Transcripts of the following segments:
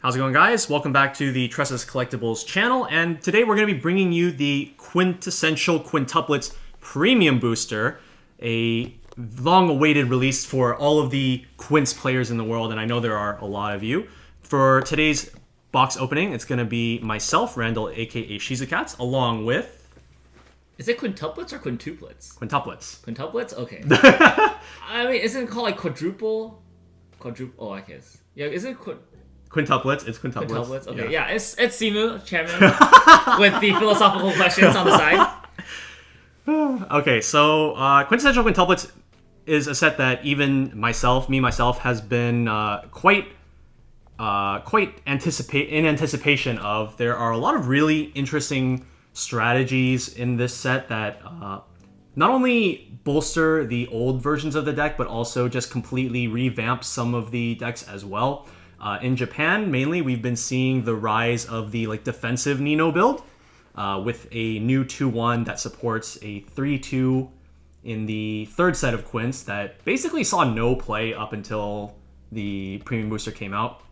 How's it going, guys? Welcome back to the Tressa's Collectibles channel, and today we're going to be bringing you the Quintessential Quintuplets Premium Booster, a long-awaited release for all of the Quints players in the world, and I know there are a lot of you. For today's box opening, it's going to be myself, Randall, aka Shizukats, along with... Is it quintuplets or quintuplets? Quintuplets. Quintuplets? Okay. I mean, isn't it called like quadruple? Oh, I guess. Yeah, isn't it Quintuplets. It's quintuplets. Quintuplets. Okay, yeah, it's Simu, chairman, with the philosophical questions on the side. Okay, so Quintessential Quintuplets is a set that even myself has been quite in anticipation of. There are a lot of really interesting strategies in this set that not only bolster the old versions of the deck, but also just completely revamp some of the decks as well. In Japan, mainly, we've been seeing the rise of the defensive Nino build with a new 2-1 that supports a 3-2 in the third set of Quints that basically saw no play up until the Premium Booster came out.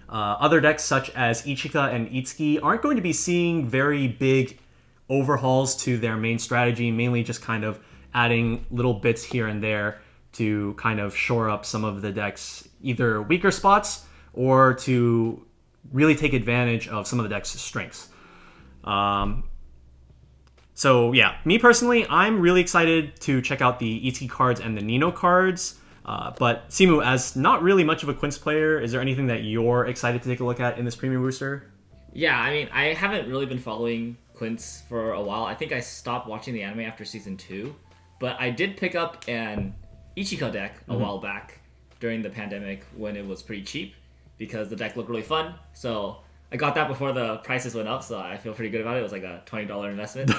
Other decks such as Ichika and Itsuki aren't going to be seeing very big overhauls to their main strategy, mainly just kind of adding little bits here and there to kind of shore up some of the deck's either weaker spots or to really take advantage of some of the deck's strengths. So yeah, me personally, I'm really excited to check out the Itsuki cards and the Nino cards. But Simu, as not really much of a Quints player, is there anything that you're excited to take a look at in this Premium Booster? Yeah, I mean, I haven't really been following Quints for a while. I think I stopped watching the anime after Season 2. But I did pick up an Ichika deck a while back during the pandemic when it was pretty cheap because the deck looked really fun. So I got that before the prices went up, so I feel pretty good about it. It was like a $20 investment.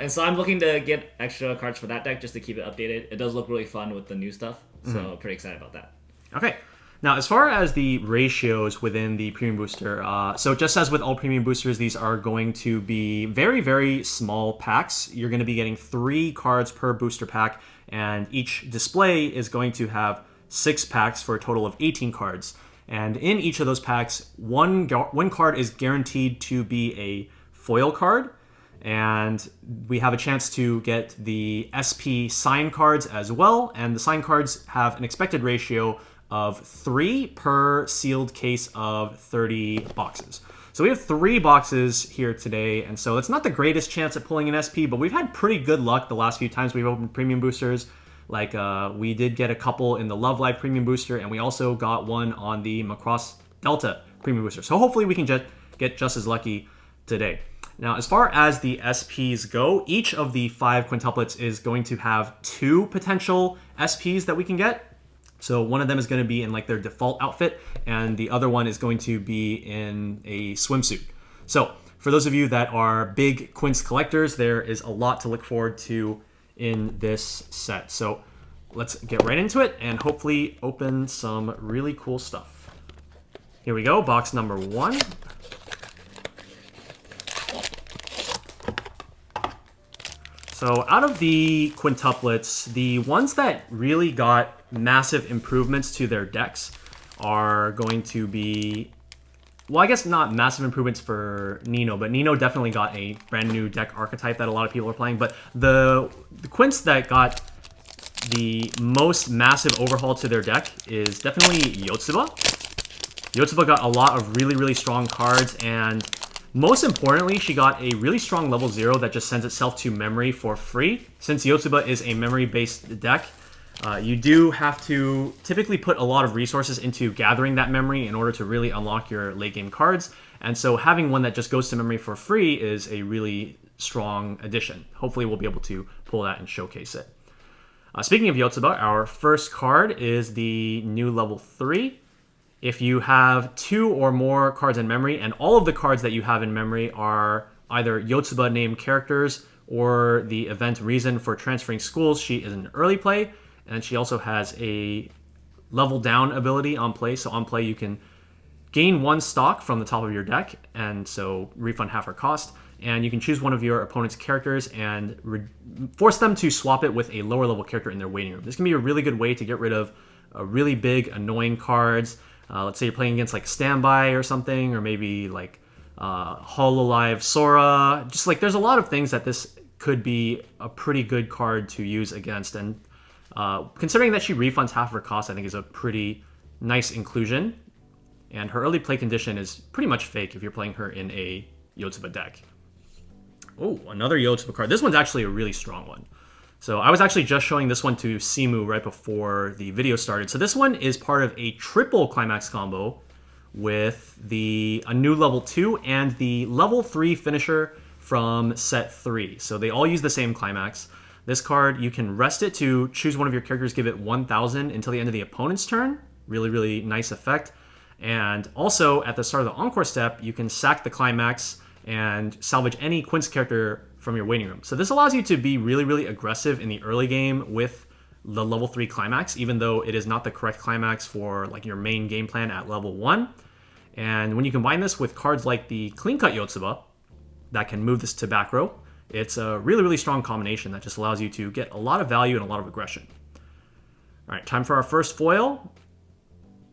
And so I'm looking to get extra cards for that deck just to keep it updated. It does look really fun with the new stuff, so pretty excited about that. Okay. Now, as far as the ratios within the Premium Booster, so just as with all Premium Boosters, these are going to be very, very small packs. You're going to be getting 3 cards per booster pack, and each display is going to have 6 packs for a total of 18 cards. And in each of those packs, one card is guaranteed to be a foil card, and we have a chance to get the SP sign cards as well, and the sign cards have an expected ratio of 3 per sealed case of 30 boxes. So we have 3 boxes here today, and so it's not the greatest chance at pulling an SP, but we've had pretty good luck the last few times we've opened Premium Boosters. Like, we did get a couple in the Love Live Premium Booster, and we also got one on the Macross Delta Premium Booster. So hopefully we can get just as lucky today. Now, as far as the SPs go, each of the 5 quintuplets is going to have 2 potential SPs that we can get. So one of them is going to be in their default outfit, and the other one is going to be in a swimsuit. So for those of you that are big Quints collectors, there is a lot to look forward to in this set. So let's get right into it and hopefully open some really cool stuff. Here we go, box number 1. So out of the quintuplets, the ones that really got massive improvements to their decks are going to be, well, I guess not massive improvements for Nino, but Nino definitely got a brand new deck archetype that a lot of people are playing. But the Quints that got the most massive overhaul to their deck is definitely Yotsuba. Yotsuba got a lot of really, really strong cards, and most importantly, she got a really strong level 0 that just sends itself to memory for free. Since Yotsuba is a memory-based deck, you do have to typically put a lot of resources into gathering that memory in order to really unlock your late game cards. And so having one that just goes to memory for free is a really strong addition. Hopefully we'll be able to pull that and showcase it. Speaking of Yotsuba, our first card is the new level 3. If you have 2 or more cards in memory, and all of the cards that you have in memory are either Yotsuba named characters or the event reason for transferring schools, she is in early play. And she also has a level down ability on play. So on play, you can gain 1 stock from the top of your deck, and so refund half her cost. And you can choose one of your opponent's characters and force them to swap it with a lower level character in their waiting room. This can be a really good way to get rid of really big, annoying cards. Let's say you're playing against like Standby or something, or maybe like Hololive Sora. Just like there's a lot of things that this could be a pretty good card to use against. And considering that she refunds half of her cost, I think is a pretty nice inclusion. And her early play condition is pretty much fake if you're playing her in a Yotsuba deck. Oh, another Yotsuba card. This one's actually a really strong one. So I was actually just showing this one to Simu right before the video started. So this one is part of a triple Climax combo with a new level 2 and the level 3 finisher from set 3. So they all use the same Climax. This card, you can rest it to choose one of your characters, give it 1,000 until the end of the opponent's turn. Really, really nice effect. And also, at the start of the Encore step, you can sack the Climax and salvage any Quints character from your waiting room. So this allows you to be really, really aggressive in the early game with the level 3 Climax, even though it is not the correct Climax for like your main game plan at level 1. And when you combine this with cards like the Clean Cut Yotsuba that can move this to back row, it's a really, really strong combination that just allows you to get a lot of value and a lot of aggression. All right, time for our first foil.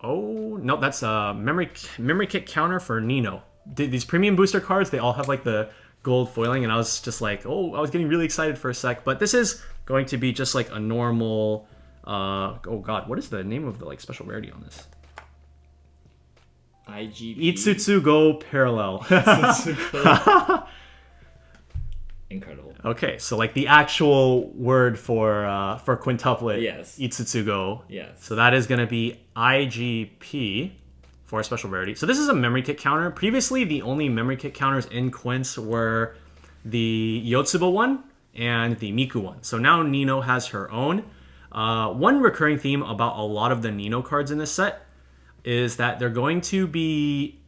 Oh, no, that's a memory kit counter for Nino. These premium booster cards, they all have like the gold foiling, and I was just like, oh, I was getting really excited for a sec. But this is going to be just like a normal, oh god, what is the name of the like special rarity on this? Itsutsugo Parallel. Incredible. Okay, so like the actual word for quintuplet, yes. Itsutsugo. Yes. So that is going to be IGP for a special rarity. So this is a memory kit counter. Previously, the only memory kit counters in Quints were the Yotsuba one and the Miku one. So now Nino has her own. One recurring theme about a lot of the Nino cards in this set is that they're going to be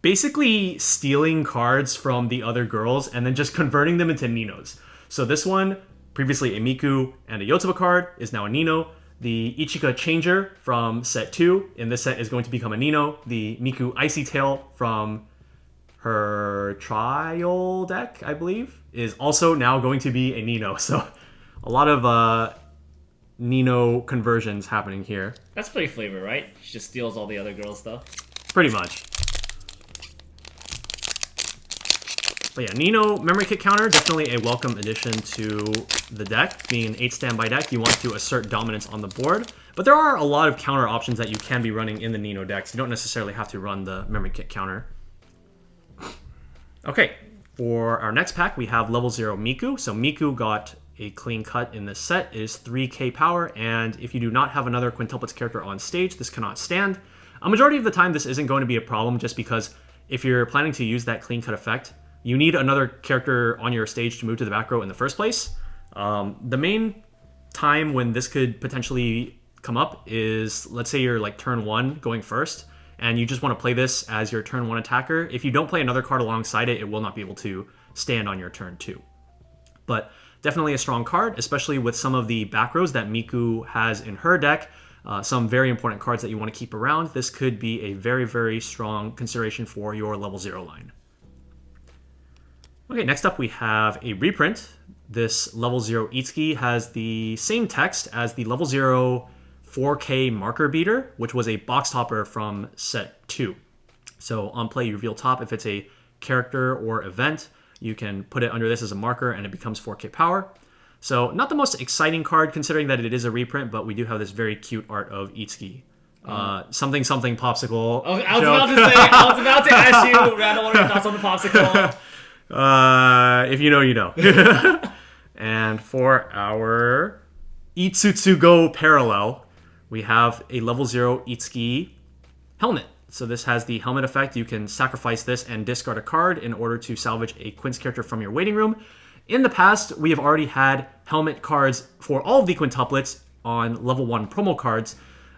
basically stealing cards from the other girls and then just converting them into Ninos. So this one, previously a Miku and a Yotsuba card, is now a Nino. The Ichika Changer from set 2 in this set is going to become a Nino. The Miku Icy Tail from her trial deck, I believe, is also now going to be a Nino. So a lot of Nino conversions happening here. That's pretty flavor, right? She just steals all the other girls' stuff. Pretty much. But yeah, Nino memory kit counter, definitely a welcome addition to the deck. Being an 8 standby deck, you want to assert dominance on the board. But there are a lot of counter options that you can be running in the Nino decks. You don't necessarily have to run the memory kit counter. Okay, for our next pack, we have level 0 Miku. So Miku got a clean cut in this set. It is 3k power, and if you do not have another quintuplets character on stage, this cannot stand. A majority of the time, this isn't going to be a problem, just because if you're planning to use that clean cut effect, you need another character on your stage to move to the back row in the first place. The main time when this could potentially come up is, let's say you're like turn 1 going first, and you just want to play this as your turn 1 attacker. If you don't play another card alongside it, it will not be able to stand on your turn 2. But definitely a strong card, especially with some of the back rows that Miku has in her deck. Some very important cards that you want to keep around. This could be a very, very strong consideration for your level 0 line. Okay, next up we have a reprint. This level 0 Itsuki has the same text as the level 0 4K marker beater, which was a box topper from set 2. So on play, you reveal top. If it's a character or event, you can put it under this as a marker and it becomes 4K power. So not the most exciting card considering that it is a reprint, but we do have this very cute art of Itsuki. Something popsicle. Oh, I was about to ask you, Randall, what are your thoughts on the popsicle? If you know, you know. And for our Itsutsugo Parallel, we have a level 0 Itsuki helmet. So this has the helmet effect. You can sacrifice this and discard a card in order to salvage a Quints character from your waiting room. In the past, we have already had helmet cards for all of the quintuplets on level 1 promo cards.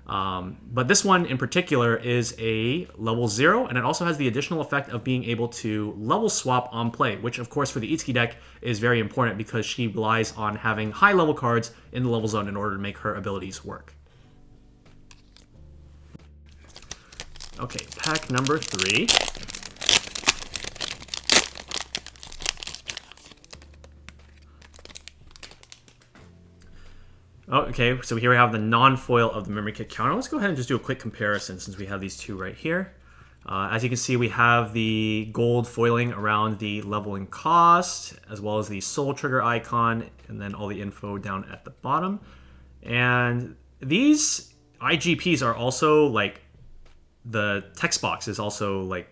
But this one in particular is a level 0, and it also has the additional effect of being able to level swap on play, which of course for the Itsuki deck is very important because she relies on having high level cards in the level zone in order to make her abilities work. Okay, pack number 3. Oh, okay, so here we have the non-foil of the memory kit counter. Let's go ahead and just do a quick comparison since we have these two right here. As you can see, we have the gold foiling around the leveling cost, as well as the soul trigger icon, and then all the info down at the bottom. And these IGPs are also like, the text box is also like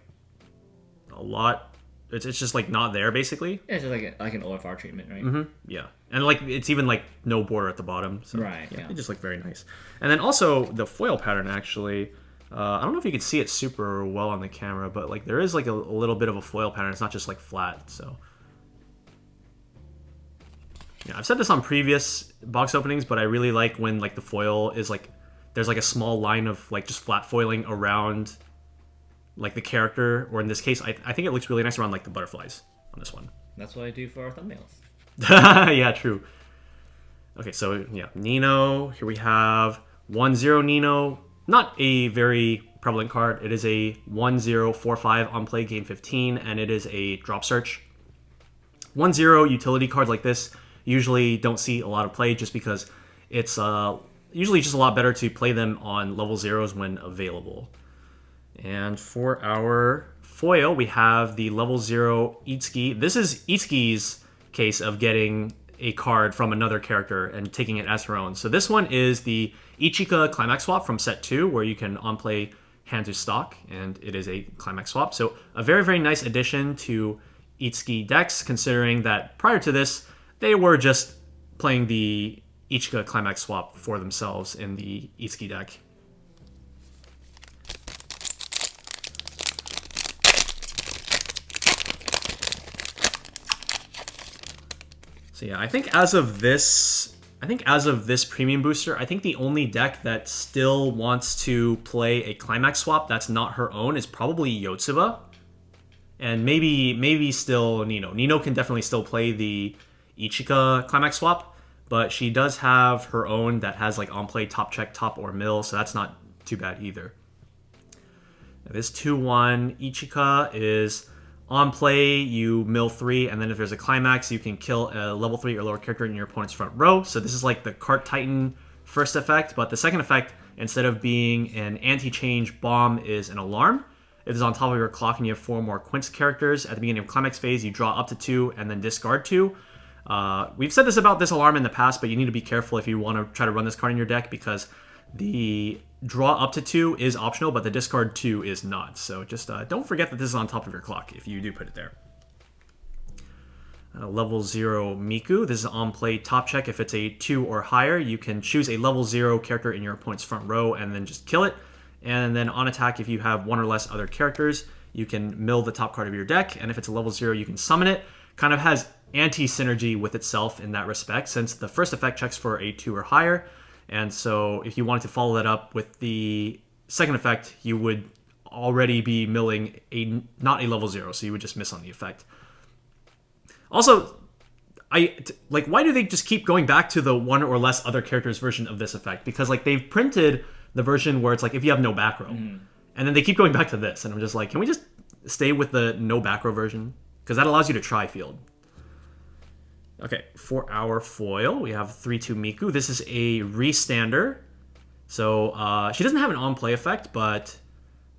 a lot. It's just like not there basically. Yeah, it's just like an OFR treatment, right? Mm-hmm. Yeah, and like it's even like no border at the bottom. So, Right. Yeah. They just look very nice. And then also the foil pattern actually. I don't know if you can see it super well on the camera, but like there is like a little bit of a foil pattern. It's not just like flat. So yeah, I've said this on previous box openings, but I really like when like the foil is like there's like a small line of like just flat foiling around like the character, or in this case, I think it looks really nice around like the butterflies on this one. That's what I do for our thumbnails. Yeah, true. Okay, so yeah, Nino. Here we have 1-0 Nino. Not a very prevalent card. It is a 1-0-4-5 on play, gain 15, and it is a drop search. 1-0 utility cards like this usually don't see a lot of play just because it's usually just a lot better to play them on level zeros when available. And for our foil, we have the level 0 Itsuki. This is Itsuki's case of getting a card from another character and taking it as her own. So this one is the Ichika Climax swap from set 2, where you can on-play hand to stock, and it is a Climax swap. So a very, very nice addition to Itsuki decks, considering that prior to this, they were just playing the Ichika Climax swap for themselves in the Itsuki deck. So yeah, I think as of this premium booster, I think the only deck that still wants to play a Climax swap that's not her own is probably Yotsuba. And maybe still Nino. Nino can definitely still play the Ichika Climax swap, but she does have her own that has like on play top check, top or mill, so that's not too bad either. Now, this 2-1 Ichika is on play, you mill 3, and then if there's a Climax, you can kill a level 3 or lower character in your opponent's front row. So this is like the Cart Titan first effect, but the second effect, instead of being an anti-change bomb, is an alarm. If it's on top of your clock and you have 4 more Quints characters, at the beginning of Climax phase, you draw up to 2 and then discard 2. We've said this about this alarm in the past, but you need to be careful if you want to try to run this card in your deck, because the draw up to 2 is optional, but the discard 2 is not. So just don't forget that this is on top of your clock if you do put it there. Level 0 Miku. This is on play top check. If it's a 2 or higher, you can choose a level 0 character in your opponent's front row and then just kill it. And then on attack, if you have 1 or less other characters, you can mill the top card of your deck. And if it's a level 0, you can summon it. Kind of has anti-synergy with itself in that respect, since the first effect checks for a 2 or higher. And so if you wanted to follow that up with the second effect, you would already be milling not a level 0, so you would just miss on the effect. Also, why do they just keep going back to the 1 or less other characters version of this effect? Because like they've printed the version where it's like if you have no back row, and then they keep going back to this, and I'm just like, can we just stay with the no back row version? Because that allows you to try field. Okay, for our foil, we have 3-2 Miku. This is a restander. So she doesn't have an on-play effect, but...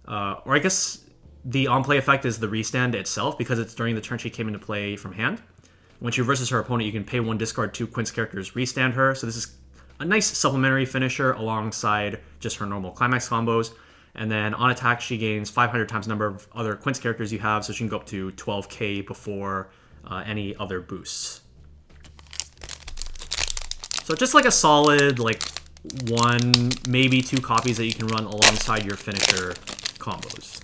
or I guess the on-play effect is the restand itself, because it's during the turn she came into play from hand. When she reverses her opponent, you can pay 1, discard 2 Quints characters, restand her. So this is a nice supplementary finisher alongside just her normal Climax combos. And then on attack, she gains 500 times the number of other Quints characters you have, so she can go up to 12k before any other boosts. So just like a solid, like 1, maybe 2 copies that you can run alongside your finisher combos.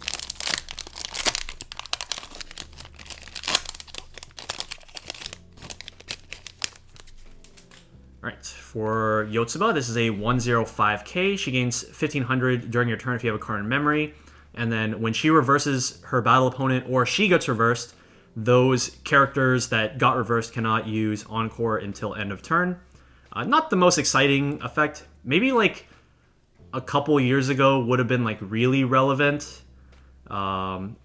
Alright, for Yotsuba, this is a 105k. She gains 1500 during your turn if you have a card in memory. And then when she reverses her battle opponent, or she gets reversed, those characters that got reversed cannot use Encore until end of turn. Not the most exciting effect. Maybe like a couple years ago would have been like really relevant when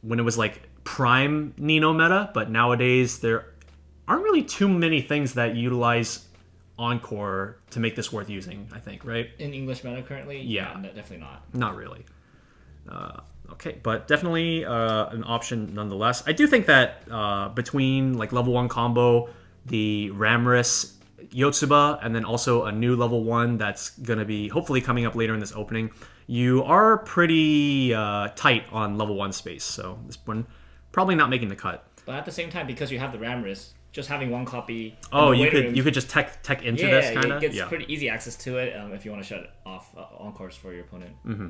it was like prime Nino meta, but nowadays there aren't really too many things that utilize Encore to make this worth using, I think, right? In English meta currently? Yeah. No, definitely not. Not really. Okay, but definitely an option nonetheless. I do think that between like level 1 combo, the Ramrus Yotsuba, and then also a new level 1 that's going to be hopefully coming up later in this opening, you are pretty tight on level 1 space. So this one probably not making the cut. But at the same time, because you have the Ramrus, just having one copy. Oh, you could just tech into this kind of. Yeah, it gets pretty easy access to it if you want to shut off encores for your opponent. Mm-hmm.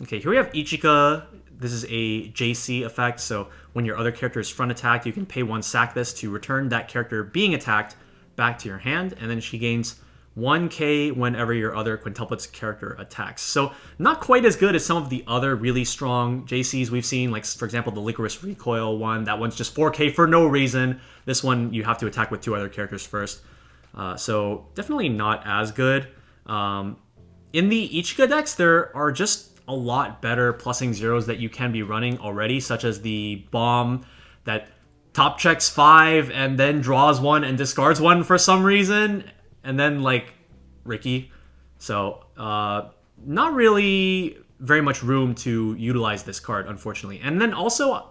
Okay, here we have Ichika. This is a JC effect, so when your other character is front attacked, you can pay 1 sack this to return that character being attacked back to your hand, and then she gains 1k whenever your other quintuplets character attacks. So not quite as good as some of the other really strong JCs we've seen, like for example the Licorice Recoil one. That one's just 4k for no reason. This one you have to attack with 2 other characters first. So definitely not as good. In the Ichika decks, there are just a lot better plussing zeros that you can be running already, such as the Bomb that top checks 5 and then draws 1 and discards 1 for some reason, and then like Ricky. So not really very much room to utilize this card, unfortunately. And then also,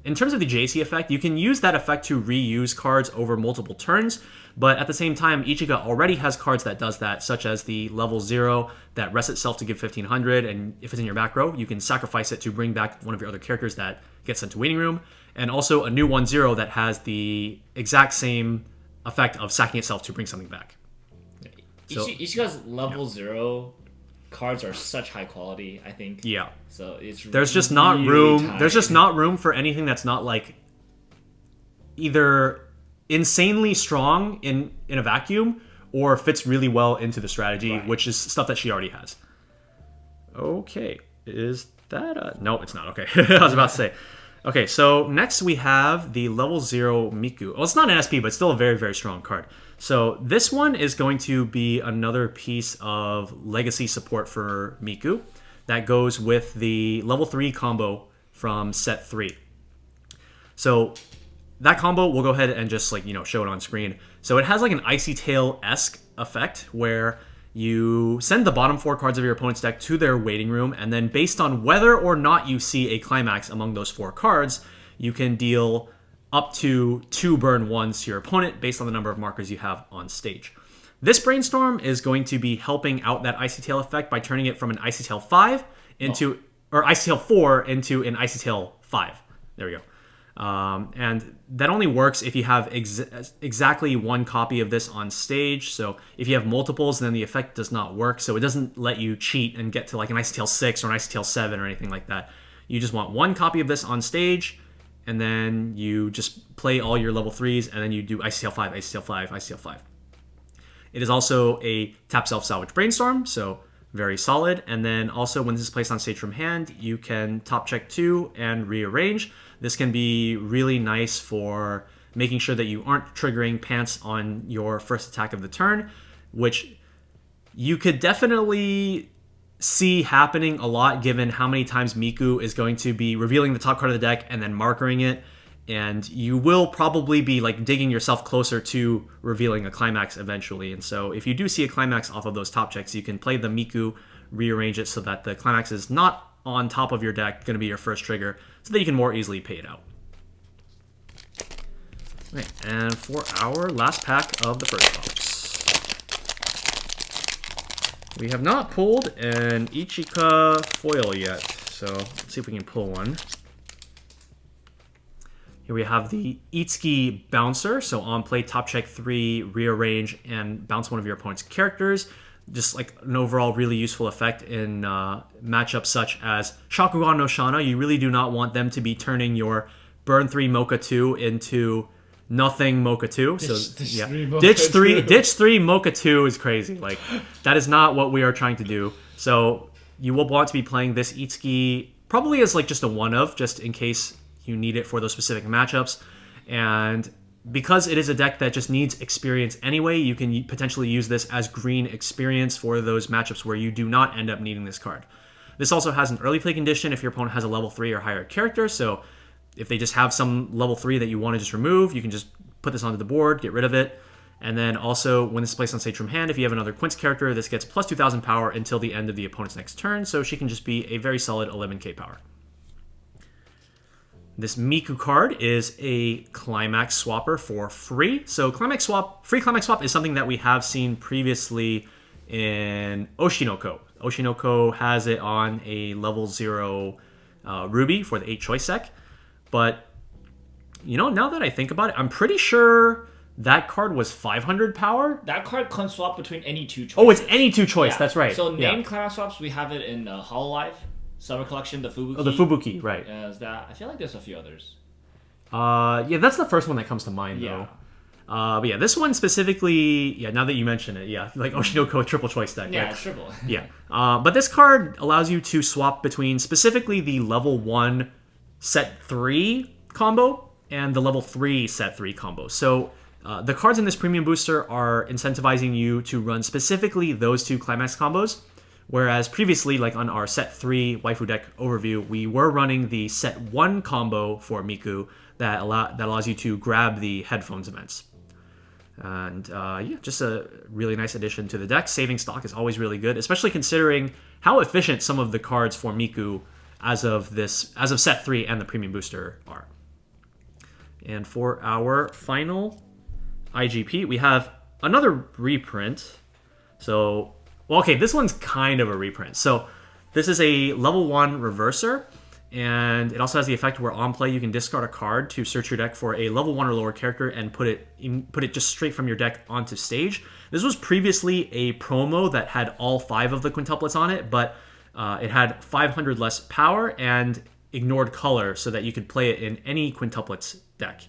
in terms of the JC effect, you can use that effect to reuse cards over multiple turns, but at the same time, Ichika already has cards that does that, such as the level 0 that rests itself to give 1500, and if it's in your back row, you can sacrifice it to bring back one of your other characters that gets sent to waiting room, and also a new 1/0 that has the exact same effect of sacking itself to bring something back. So, Ichika's level 0 cards are such high quality, I think. Yeah. So it's there's just not room. Tight. There's just not room for anything that's not like either insanely strong in a vacuum or fits really well into the strategy, right, which is stuff that she already has. Okay, is that no, it's not. Okay, I was about to say. Okay, so next we have the level 0 Miku. Well, it's not an SP, but still a very, very strong card. So this one is going to be another piece of legacy support for Miku that goes with the level 3 combo from set 3. So that combo, we'll go ahead and just show it on screen. So it has like an Icy Tail-esque effect where you send the bottom 4 cards of your opponent's deck to their waiting room, and then based on whether or not you see a Climax among those 4 cards, you can deal up to 2 burn 1s to your opponent based on the number of markers you have on stage. This Brainstorm is going to be helping out that Icy Tail effect by turning it from an Icy Tail 5 into, or Icy Tail 4 into an Icy Tail 5. There we go. And that only works if you have exactly 1 copy of this on stage. So if you have multiples, then the effect does not work. So it doesn't let you cheat and get to like an Icy Tail 6 or an Icy Tail 7 or anything like that. You just want 1 copy of this on stage, and then you just play all your level 3s, and then you do Icy Tail 5, Icy Tail 5, Icy Tail 5. It is also a tap self-salvage Brainstorm, so very solid. And then also when this is placed on stage from hand, you can top check 2 and rearrange. This can be really nice for making sure that you aren't triggering pants on your first attack of the turn, which you could definitely see happening a lot given how many times Miku is going to be revealing the top card of the deck and then markering it. And you will probably be like digging yourself closer to revealing a Climax eventually. And so if you do see a Climax off of those top checks, you can play the Miku, rearrange it so that the Climax is not on top of your deck, going to be your first trigger, so that you can more easily pay it out. Okay, and for our last pack of the first box, we have not pulled an Ichika foil yet, so let's see if we can pull one. Here we have the Itsuki Bouncer, so on play, top check 3, rearrange, and bounce one of your opponent's characters. Just like an overall really useful effect in matchups such as Shakugan no Shana. You really do not want them to be turning your burn 3 Mocha 2 into nothing Mocha 2. Ditch 3 Mocha 2 is crazy. Like, that is not what we are trying to do. So you will want to be playing this Itsuki probably as like just a one of, just in case you need it for those specific matchups. And because it is a deck that just needs experience anyway, you can potentially use this as green experience for those matchups where you do not end up needing this card. This also has an early play condition if your opponent has a level 3 or higher character, so if they just have some level 3 that you want to just remove, you can just put this onto the board, get rid of it. And then also, when this is placed on stage from hand, if you have another Quints character, this gets plus 2,000 power until the end of the opponent's next turn, so she can just be a very solid 11k power. This Miku card is a Climax swapper for free. So free Climax swap is something that we have seen previously in Oshinoko. Oshinoko has it on a level 0 Ruby for the 8 choice deck. But, you know, now that I think about it, I'm pretty sure that card was 500 power. That card can swap between any 2 choices. Oh, it's any 2 choice. Yeah. That's right. So named Climax swaps, we have it in Hololive, Summer Collection, the Fubuki. Oh, the Fubuki, right. I feel like there's a few others. Yeah, that's the first one that comes to mind, though. But yeah, this one specifically, now that you mention it, like Oshinoko triple choice deck. Yeah, right? it's triple. Yeah. But this card allows you to swap between specifically the level 1 set 3 combo and the level 3 set 3 combo. So the cards in this premium booster are incentivizing you to run specifically those 2 Climax combos, whereas previously, like on our set 3 waifu deck overview, we were running the set 1 combo for Miku that allows you to grab the headphones events. And just a really nice addition to the deck. Saving stock is always really good, especially considering how efficient some of the cards for Miku as of set 3 and the premium booster are. And for our final IGP, we have another reprint. So, this one's kind of a reprint. So this is a level 1 reverser, and it also has the effect where on play you can discard a card to search your deck for a level 1 or lower character and put it just straight from your deck onto stage. This was previously a promo that had all 5 of the quintuplets on it, but it had 500 less power and ignored color so that you could play it in any quintuplets deck.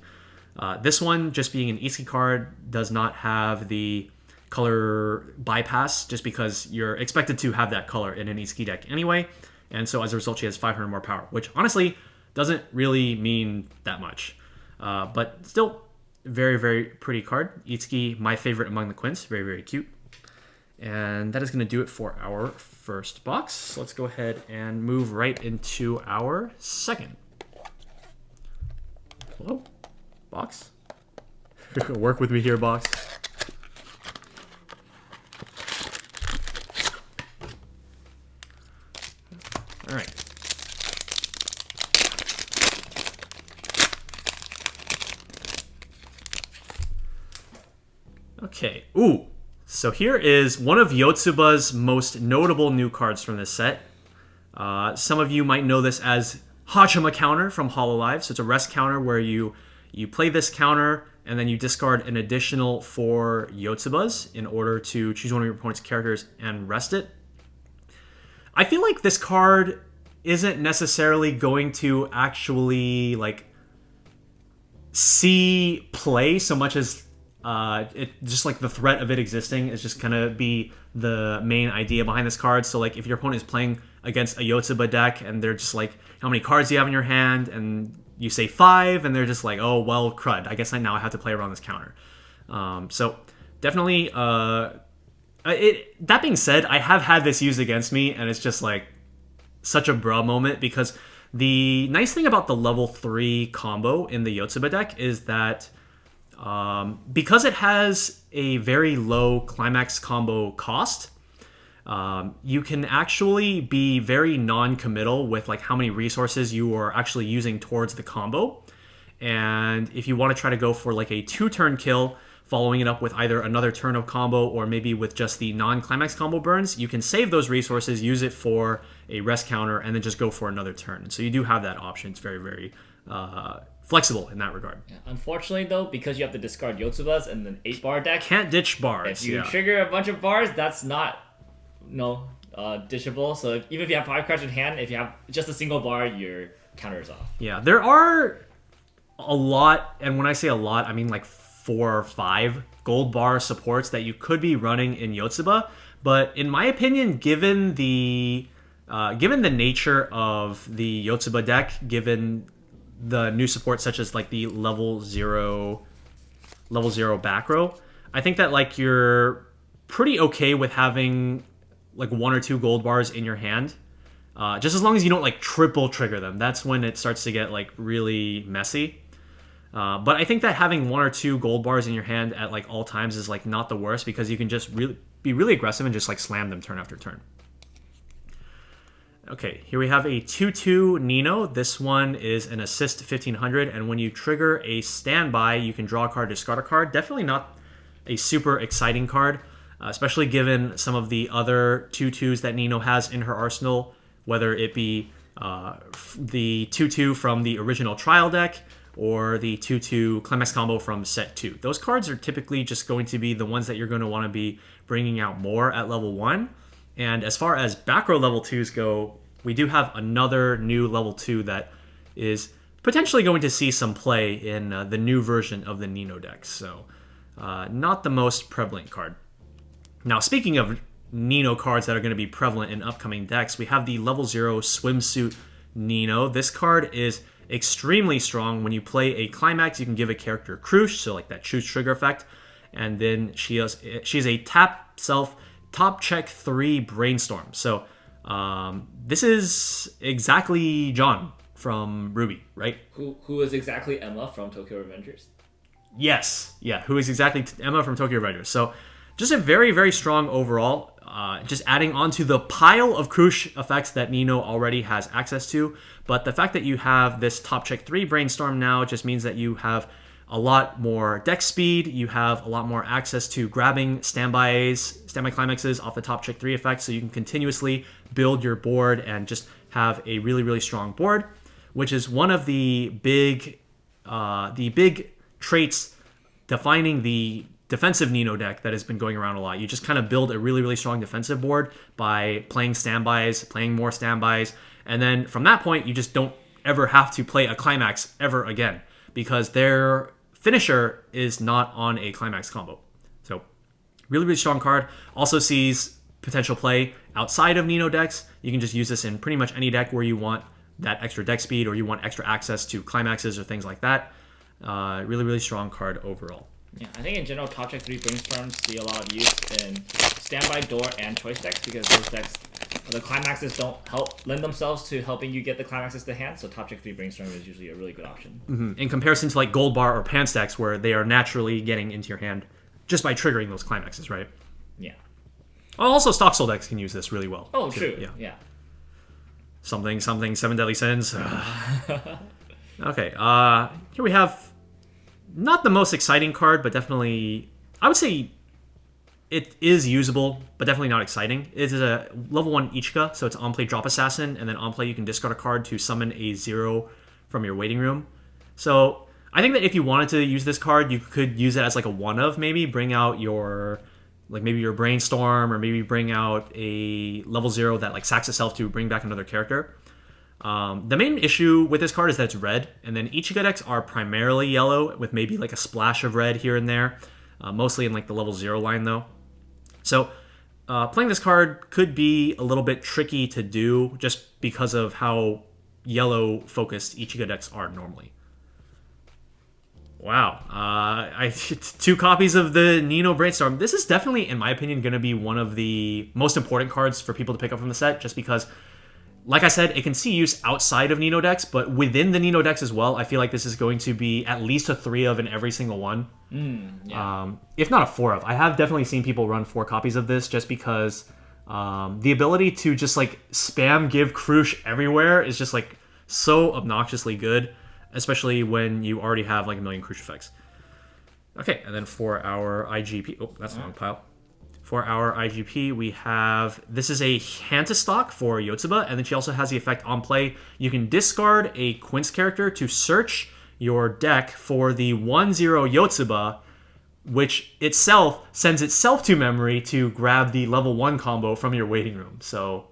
This one, just being an Itsuki card, does not have the color bypass just because you're expected to have that color in an Itsuki deck anyway. And so as a result, she has 500 more power, which honestly doesn't really mean that much. But still, very, very pretty card. Itsuki, my favorite among the Quints. Very, very cute. And that is going to do it for our first box. Let's go ahead and move right into our second. Hello? Box? Work with me here, box. All right. Okay. Ooh. So here is one of Yotsuba's most notable new cards from this set. Some of you might know this as Hachima counter from Hololive. So it's a rest counter where you play this counter and then you discard an additional 4 Yotsubas in order to choose one of your opponent's characters and rest it. I feel like this card isn't necessarily going to actually see play so much as it just like the threat of it existing is just gonna be the main idea behind this card. So like if your opponent is playing against a Yotsuba deck and they're just like, how many cards do you have in your hand? And you say 5 and they're just like, oh well, crud, I guess now I have to play around this counter. So definitely that being said, I have had this used against me, and it's just like such a bruh moment, because the nice thing about the level 3 combo in the Yotsuba deck is that because it has a very low Climax combo cost, you can actually be very non-committal with like how many resources you are actually using towards the combo. And if you want to try to go for like a 2-turn kill, following it up with either another turn of combo or maybe with just the non-Climax combo burns, you can save those resources, use it for a rest counter, and then just go for another turn. So you do have that option. It's very, very flexible in that regard. Yeah, unfortunately, though, because you have to discard Yotsubas and an 8-bar deck, can't ditch bars. If you trigger a bunch of bars, that's not dishable. So even if you have 5 cards in hand, if you have just a single bar, your counter is off. Yeah, there are a lot, and when I say a lot, I mean like 4 or 5 gold bar supports that you could be running in Yotsuba. But in my opinion, given the nature of the Yotsuba deck, given the new support such as like the level 0 back row, I think that like you're pretty okay with having like 1 or 2 gold bars in your hand. Just as long as you don't like triple trigger them. That's when it starts to get like really messy. But I think that having 1 or 2 gold bars in your hand at like all times is like not the worst, because you can just be really aggressive and just like slam them turn after turn. Okay, here we have a 2/2 Nino. This one is an assist 1500, and when you trigger a standby, you can draw a card, discard a card. Definitely not a super exciting card, especially given some of the other 2/2s that Nino has in her arsenal, whether it be the 2/2 from the original trial deck or the 2/2 Climax combo from set 2. Those cards are typically just going to be the ones that you're going to want to be bringing out more at level 1. And as far as back row level 2s go, we do have another new level 2 that is potentially going to see some play in the new version of the Nino deck. So not the most prevalent card. Now, speaking of Nino cards that are going to be prevalent in upcoming decks, we have the level 0 Swimsuit Nino. This card is extremely strong. When you play a Climax, you can give a character Crush, so like that choose trigger effect. And then she's a tap self top check 3 brainstorm. So this is exactly John from Ruby, right? Who is exactly Emma from Tokyo Revengers? Yes, yeah, who is exactly Emma from Tokyo Revengers. So just a very, very strong overall. Just adding on to the pile of Crush effects that Nino already has access to. But the fact that you have this top check 3 brainstorm now just means that you have a lot more deck speed. You have a lot more access to grabbing standby climaxes off the top check 3 effect, so you can continuously build your board and just have a really, really strong board, which is one of the big traits defining the defensive Nino deck that has been going around a lot. You just kind of build a really, really strong defensive board by playing standbys, playing more standbys, and then from that point, you just don't ever have to play a Climax ever again, because their finisher is not on a Climax combo. So really, really strong card. Also sees potential play outside of Nino decks. You can just use this in pretty much any deck where you want that extra deck speed or you want extra access to Climaxes or things like that. Really, really strong card overall. Yeah, I think in general, top check 3 brainstorms see a lot of use in standby, door, and choice decks, because those decks, the Climaxes don't lend themselves to helping you get the Climaxes to hand, so top check 3 brainstorm is usually a really good option. Mm-hmm. In comparison to like Gold Bar or Pants decks, where they are naturally getting into your hand just by triggering those Climaxes, right? Yeah. Also, Stock Soul decks can use this really well. Oh, too. true. Yeah. Something, 7 Deadly Sins. Okay, here we have not the most exciting card, but definitely, I would say it is usable, but definitely not exciting. It is a level 1 Ichika, so it's on play drop assassin, and then on play you can discard a card to summon a 0 from your waiting room. So I think that if you wanted to use this card, you could use it as like a one of, maybe bring out your maybe your brainstorm, or maybe bring out a level 0 that like sacks itself to bring back another character. The main issue with this card is that it's red, and then Ichika decks are primarily yellow with maybe like a splash of red here and there, mostly in like the level 0 line though. So playing this card could be a little bit tricky to do just because of how yellow focused Ichika decks are normally. Wow, 2 copies of the Nino Brainstorm. This is definitely, in my opinion, going to be one of the most important cards for people to pick up from the set, just because, like I said, it can see use outside of Nino decks, but within the Nino decks as well, I feel like this is going to be at least a 3 of in every single one. If not a 4 of. I have definitely seen people run 4 copies of this just because the ability to just like spam give Crush everywhere is just like so obnoxiously good, especially when you already have like a million Crush effects. Okay, and then for our IGP, oh, that's the wrong pile. For our IGP, we have, this is a Hanta stock for Yotsuba, and then she also has the effect on play. You can discard a Quints character to search your deck for the 1/0 Yotsuba, which itself sends itself to memory to grab the level 1 combo from your waiting room. So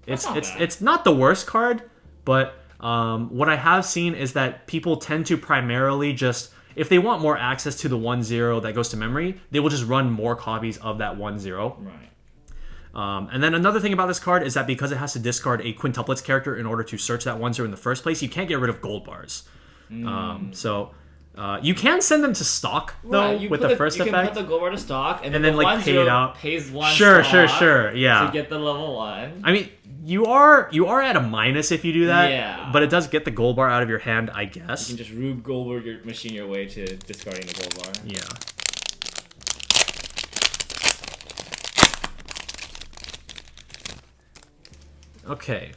it's not the worst card, but what I have seen is that people tend to primarily just, if they want more access to the 1/0 that goes to memory, they will just run more copies of that 1/0. Right. And then another thing about this card is that because it has to discard a quintuplets character in order to search that 1/0 in the first place, you can't get rid of gold bars. So you can send them to stock though, with the first effect. You can put the gold bar to stock, and then the like pay it out. pays 1 Sure, stock yeah. to get the level 1. I mean, You are at a minus if you do that. Yeah. But it does get the gold bar out of your hand, I guess. You can just Rube Goldberg your machine your way to discarding the gold bar. Yeah. Okay.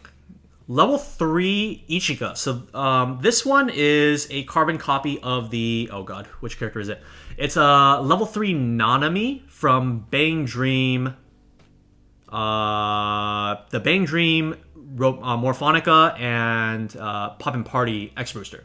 Level 3 Ichika. So this one is a carbon copy of the... Oh god, which character is it? It's a level 3 Nanami from Bang Dream... the Bang Dream, Morphonica, and Poppin' Party X Booster.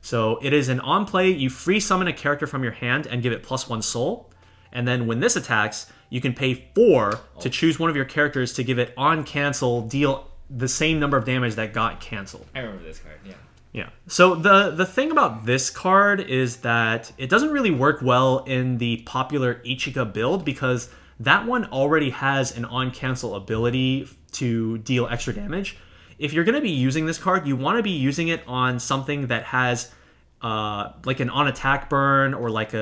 So it is an on play, you free summon a character from your hand and give it +1 soul. And then when this attacks, you can pay 4 to choose one of your characters to give it on cancel, deal the same number of damage that got canceled. I remember this card, yeah. Yeah. So the thing about this card is that it doesn't really work well in the popular Ichika build because that one already has an on-cancel ability to deal extra damage. If you're going to be using this card, you want to be using it on something that has like an on-attack burn or like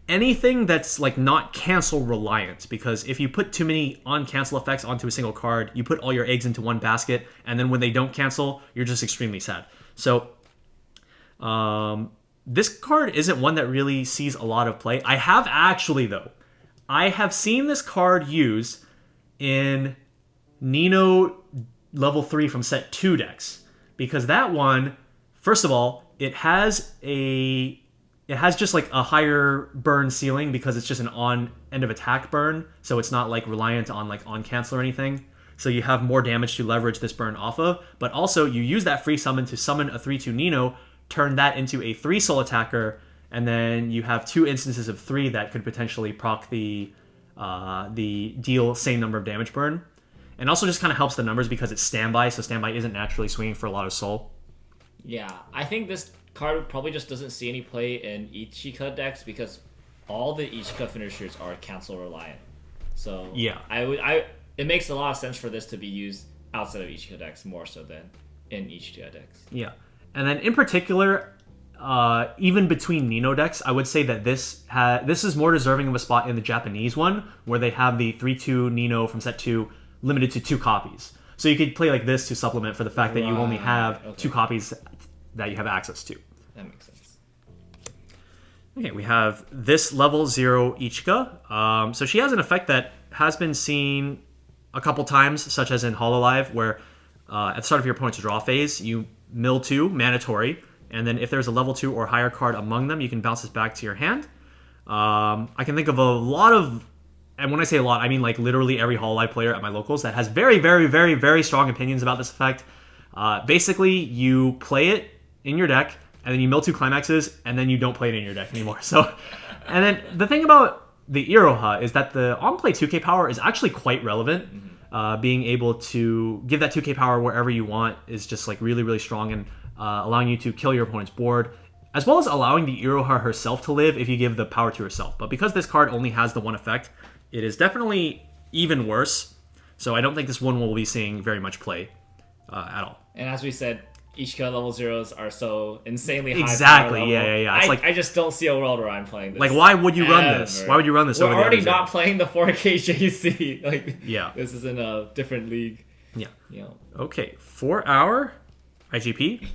anything that's like not cancel reliant, because if you put too many on-cancel effects onto a single card, you put all your eggs into one basket, and then when they don't cancel, you're just extremely sad. So this card isn't one that really sees a lot of play. I have seen this card used in Nino level 3 from set 2 decks. Because that one, first of all, it has just like a higher burn ceiling because it's just an on end of attack burn. So it's not like reliant on like on cancel or anything. So you have more damage to leverage this burn off of. But also you use that free summon to summon a 3/2 Nino, turn that into a 3 soul attacker, and then you have 2 instances of 3 that could potentially proc the deal same number of damage burn. And also just kind of helps the numbers because it's standby, so standby isn't naturally swinging for a lot of soul. Yeah, I think this card probably just doesn't see any play in Ichika decks because all the Ichika finishers are cancel reliant. So yeah, it makes a lot of sense for this to be used outside of Ichika decks more so than in Ichika decks. Yeah, and then in particular, even between Nino decks, I would say that this is more deserving of a spot in the Japanese one, where they have the 3/2 Nino from set 2 limited to 2 copies. So you could play like this to supplement for the fact that you only have 2 copies that you have access to. That makes sense. Okay, we have this level 0 Ichika. So she has an effect that has been seen a couple times, such as in Hololive, where at the start of your opponent's draw phase, you mill 2, mandatory, and then if there's a level 2 or higher card among them, you can bounce this back to your hand. I can think of a lot of, and when I say a lot, I mean like literally every Hololive player at my locals that has very, very, very, very strong opinions about this effect. Basically, you play it in your deck, and then you mill 2 climaxes, and then you don't play it in your deck anymore. So, and then the thing about the Iroha is that the on-play 2k power is actually quite relevant. Being able to give that 2k power wherever you want is just like really, really strong, and allowing you to kill your opponent's board, as well as allowing the Iroha herself to live if you give the power to herself. But because this card only has the one effect, it is definitely even worse. So I don't think this one will be seeing very much play at all. And as we said, Ichika level 0s are so insanely high. Exactly, yeah. It's I just don't see a world where I'm playing this. Like, why would you run this? Why would you run this? We're already not playing the 4K JC. Like, yeah, this is in a different league. Yeah. You know. Okay, for our IGP,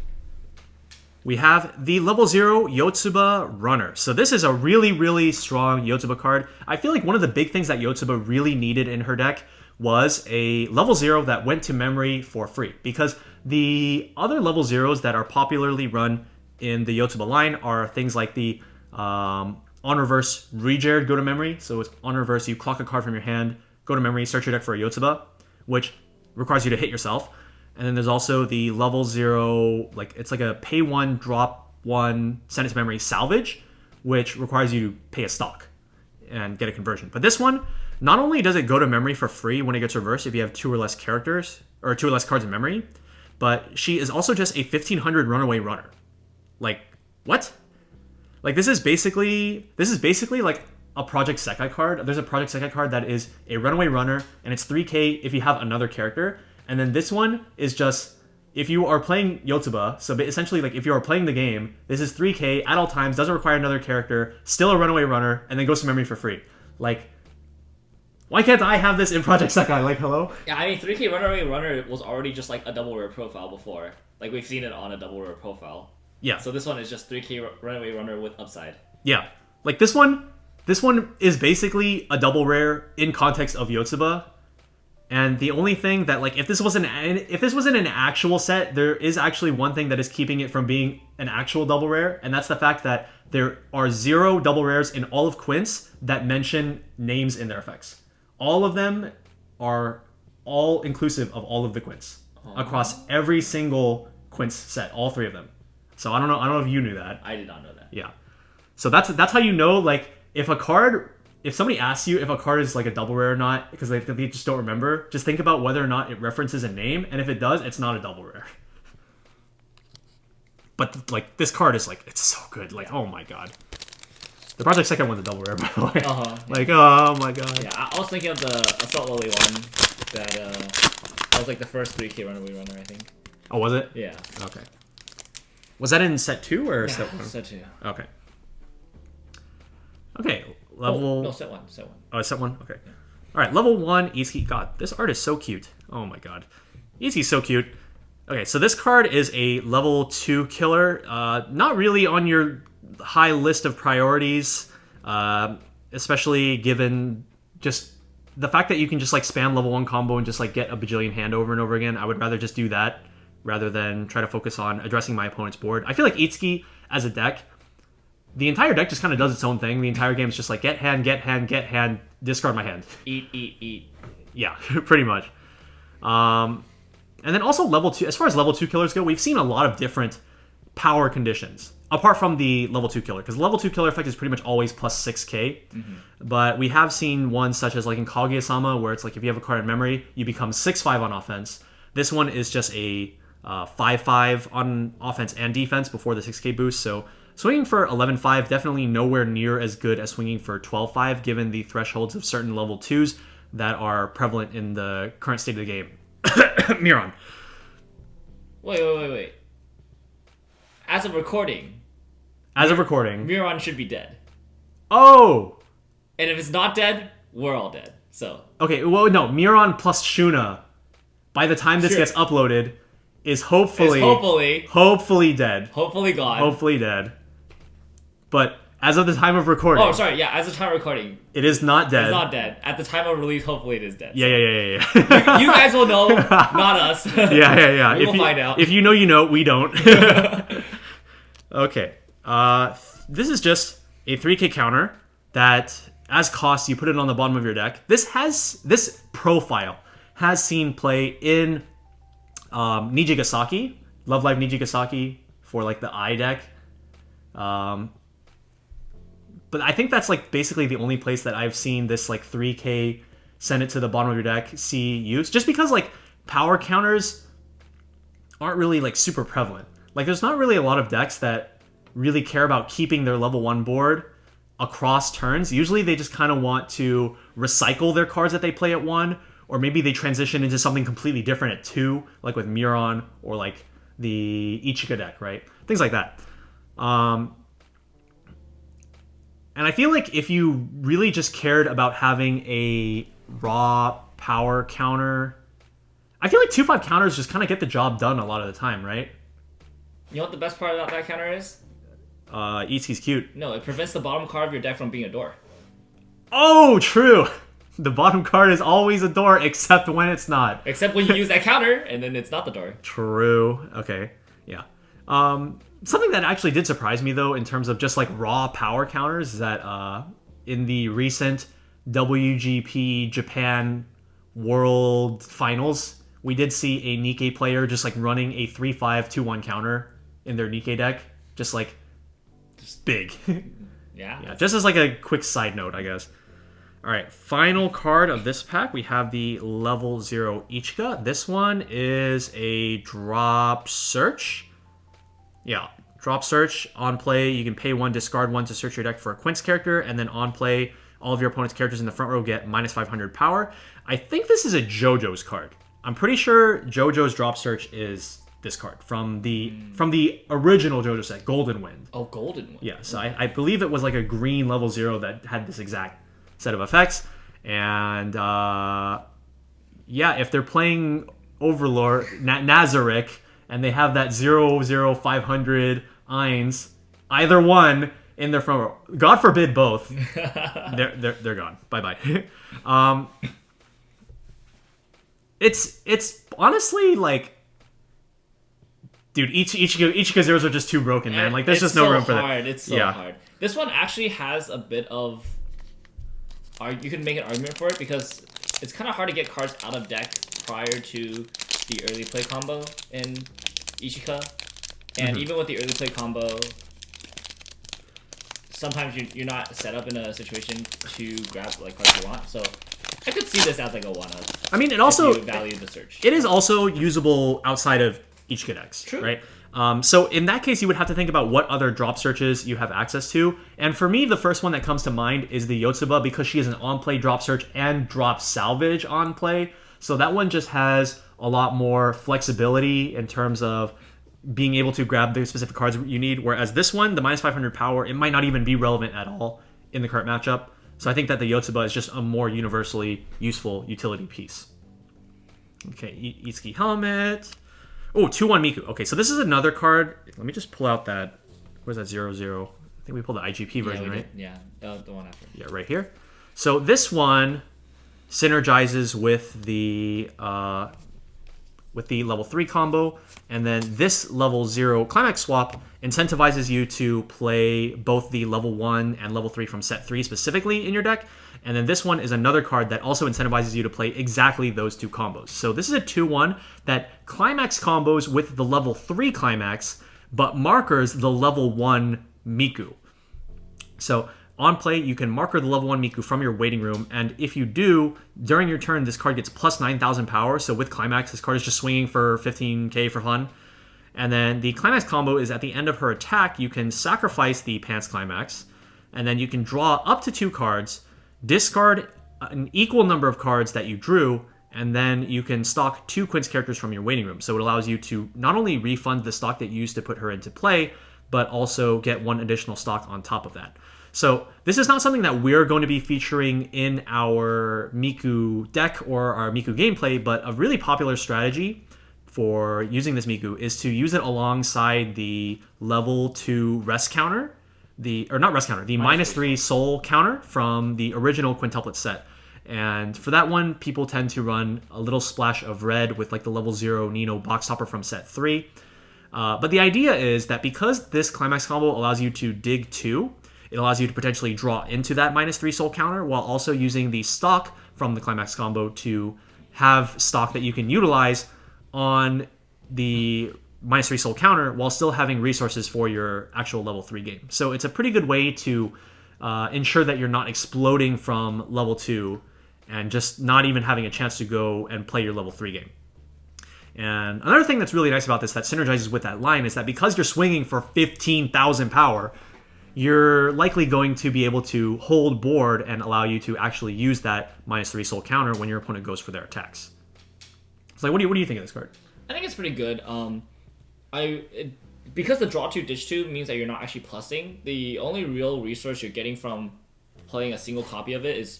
we have the level 0 Yotsuba Runner. So this is a really, really strong Yotsuba card. I feel like one of the big things that Yotsuba really needed in her deck was a level 0 that went to memory for free, because the other level 0s that are popularly run in the Yotsuba line are things like the on reverse Rejared go to memory. So it's on reverse, you clock a card from your hand, go to memory, search your deck for a Yotsuba, which requires you to hit yourself. And then there's also the level 0, like it's like a pay 1, drop 1, send it to memory salvage, which requires you to pay a stock and get a conversion. But this one, not only does it go to memory for free when it gets reversed if you have 2 or less characters, or 2 or less cards in memory, but she is also just a 1500 runaway runner. Like, what? Like, this is basically like a Project Sekai card. There's a Project Sekai card that is a runaway runner, and it's 3k if you have another character. And then this one is just, if you are playing Yotsuba, so essentially like if you are playing the game, this is 3k at all times, doesn't require another character, still a runaway runner, and then goes to memory for free. Like, Why can't I have this in Project Sekai? Like, hello? Yeah, I mean, 3K Runaway Runner was already just like a double rare profile before. Like, we've seen it on a double rare profile. Yeah. So this one is just 3K Runaway Runner with upside. Yeah. Like, this one is basically a double rare in context of Yotsuba. And the only thing that, like, if this wasn't an actual set, there is actually one thing that is keeping it from being an actual double rare, and that's the fact that there are 0 double rares in all of Quints that mention names in their effects. All of them are all inclusive of all of the Quints across every single Quints set, all 3 of them. So I don't know if you knew that. I did not know that. Yeah. So that's how you know, like, if somebody asks you if a card is like a double rare or not, because they just don't remember, just think about whether or not it references a name, and if it does, it's not a double rare. But like, this card is like, it's so good. Like, oh my god. The Project Sekai one's a double rare, by the way. Like, oh my god. Yeah, I was thinking of the Assault Lily one that was like the first 3K Runaway Runner, I think. Oh, was it? Yeah. Okay. Was that in set 2 or set 1? Set 2. Okay. Okay, level... No, set 1. Oh, set 1? Okay. Yeah. Alright, level 1, Itsuki. God, this art is so cute. Oh my god. Itsuki's so cute. Okay, so this card is a level 2 killer. Not really on your high list of priorities, especially given just the fact that you can just like spam level 1 combo and just like get a bajillion hand over and over again. I would rather just do that rather than try to focus on addressing my opponent's board. I feel like Itsuki as a deck, the entire deck just kind of does its own thing. The entire game is just like get hand, discard my hand. Eat. Yeah, pretty much. And then also level 2, as far as level 2 killers go, we've seen a lot of different power conditions, apart from the level 2 killer, because the level 2 killer effect is pretty much always plus 6k. But we have seen ones such as like in Kaguya-sama, where it's like if you have a card in memory, you become 6-5 on offense. This one is just a 5-5 on offense and defense before the 6k boost, so swinging for 11-5 definitely nowhere near as good as swinging for 12-5, given the thresholds of certain level 2s that are prevalent in the current state of the game. Miron. Wait. As of recording, Miron should be dead. Oh! And if it's not dead, we're all dead. So. Okay, well, no. Miron plus Shuna, by the time this gets uploaded, is hopefully dead. Hopefully gone. Hopefully dead. But as of the time of recording... Oh, sorry, yeah, as of time of recording. It is not dead. It's not dead. At the time of release, hopefully it is dead. Yeah. You guys will know, not us. Yeah. We'll find out. If you know, you know. We don't. Okay. This is just a 3k counter that, as cost, you put it on the bottom of your deck. This profile has seen play in Nijigasaki, Love Live Nijigasaki for like the I deck. But I think that's like basically the only place that I've seen this like 3k send it to the bottom of your deck see use, just because like power counters aren't really like super prevalent. Like there's not really a lot of decks that really care about keeping their level 1 board across turns. Usually they just kind of want to recycle their cards that they play at 1, or maybe they transition into something completely different at 2, like with Miron or like the Ichika deck, right? Things like that. And I feel like if you really just cared about having a raw power counter, I feel like 2-5 counters just kind of get the job done a lot of the time, right? You know what the best part about that counter is? Itsuki's cute. No, it prevents the bottom card of your deck from being a door. Oh, true! The bottom card is always a door, except when it's not. Except when you use that counter, and then it's not the door. True. Okay. Yeah. Something that actually did surprise me, though, in terms of just like raw power counters, is that in the recent WGP Japan World Finals, we did see a Nikkei player just like running a 3-5-2-1 counter in their Nikkei deck. Just like, just big. Yeah. Just as like a quick side note, I guess. Alright, final card of this pack, we have the level 0 Ichika. This one is a drop search. Yeah, drop search. On play, you can pay 1, discard 1 to search your deck for a Quints character, and then on play, all of your opponent's characters in the front row get minus 500 power. I think this is a JoJo's card. I'm pretty sure JoJo's drop search is this card from the original JoJo set, Golden Wind. Oh, Golden Wind. Yeah, so I believe it was like a green level 0 that had this exact set of effects. And yeah, if they're playing Overlord, Nazarick, and they have that 00500 Eins, either one in their front row. God forbid both. they're gone. Bye-bye. It's honestly like, dude, Ichika zeros are just too broken, man. Like, there's just no room for that. It's so hard. This one actually has a bit of... You can make an argument for it because it's kind of hard to get cards out of deck prior to the early play combo in Ichika. And even with the early play combo, sometimes you're not set up in a situation to grab like cards you want. So I could see this as like a one-of. I mean, it also... if you value the search. It is also usable outside of Ichika decks, True. Right? So in that case, you would have to think about what other drop searches you have access to. And for me, the first one that comes to mind is the Yotsuba because she is an on-play drop search and drop salvage on play. So that one just has a lot more flexibility in terms of being able to grab the specific cards you need. Whereas this one, the minus 500 power, it might not even be relevant at all in the current matchup. So I think that the Yotsuba is just a more universally useful utility piece. Okay, Itsuki helmet. Oh, 2-1 Miku. Okay, so this is another card. Let me just pull out that. Where's that 0-0? I think we pulled the IGP version, right? Yeah, the one after. Yeah, right here. So this one synergizes with the level 3 combo, and then this level 0 Climax swap incentivizes you to play both the level 1 and level 3 from set 3 specifically in your deck. And then this one is another card that also incentivizes you to play exactly those two combos. So this is a 2-1 that Climax combos with the level 3 Climax, but markers the level 1 Miku. So on play, you can marker the level 1 Miku from your waiting room, and if you do, during your turn, this card gets plus 9,000 power. So with Climax, this card is just swinging for 15k for fun. And then the Climax combo is at the end of her attack, you can sacrifice the Pants Climax, and then you can draw up to 2 cards, discard an equal number of cards that you drew, and then you can stock 2 Quints characters from your waiting room. So it allows you to not only refund the stock that you used to put her into play, but also get 1 additional stock on top of that. So this is not something that we're going to be featuring in our Miku deck or our Miku gameplay, but a really popular strategy for using this Miku is to use it alongside the level 2 rest counter, the minus 3 soul counter from the original quintuplet set. And for that one, people tend to run a little splash of red with like the level 0 Nino box topper from set 3. But the idea is that because this Climax combo allows you to dig 2, it allows you to potentially draw into that minus 3 soul counter while also using the stock from the Climax combo to have stock that you can utilize on the minus 3 soul counter while still having resources for your actual level 3 game. So it's a pretty good way to ensure that you're not exploding from level 2 and just not even having a chance to go and play your level 3 game. And another thing that's really nice about this that synergizes with that line is that because you're swinging for 15,000 power, you're likely going to be able to hold board and allow you to actually use that minus 3 soul counter when your opponent goes for their attacks. So, like, what do you think of this card? I think it's pretty good. Because the draw 2 ditch 2 means that you're not actually plussing. The only real resource you're getting from playing a single copy of it is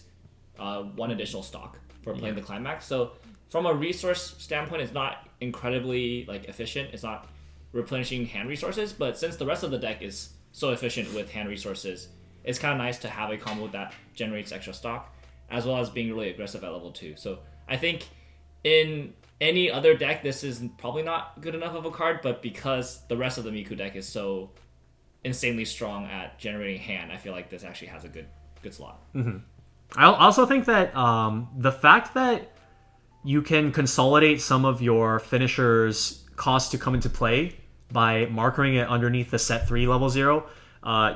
1 additional stock for playing the Climax. So from a resource standpoint, it's not incredibly like efficient. It's not replenishing hand resources, but since the rest of the deck is so efficient with hand resources, it's kind of nice to have a combo that generates extra stock, as well as being really aggressive at level 2. So I think in any other deck, this is probably not good enough of a card, but because the rest of the Miku deck is so insanely strong at generating hand, I feel like this actually has a good slot. Mm-hmm. I also think that the fact that you can consolidate some of your finishers' cost to come into play by markering it underneath the set 3 level 0,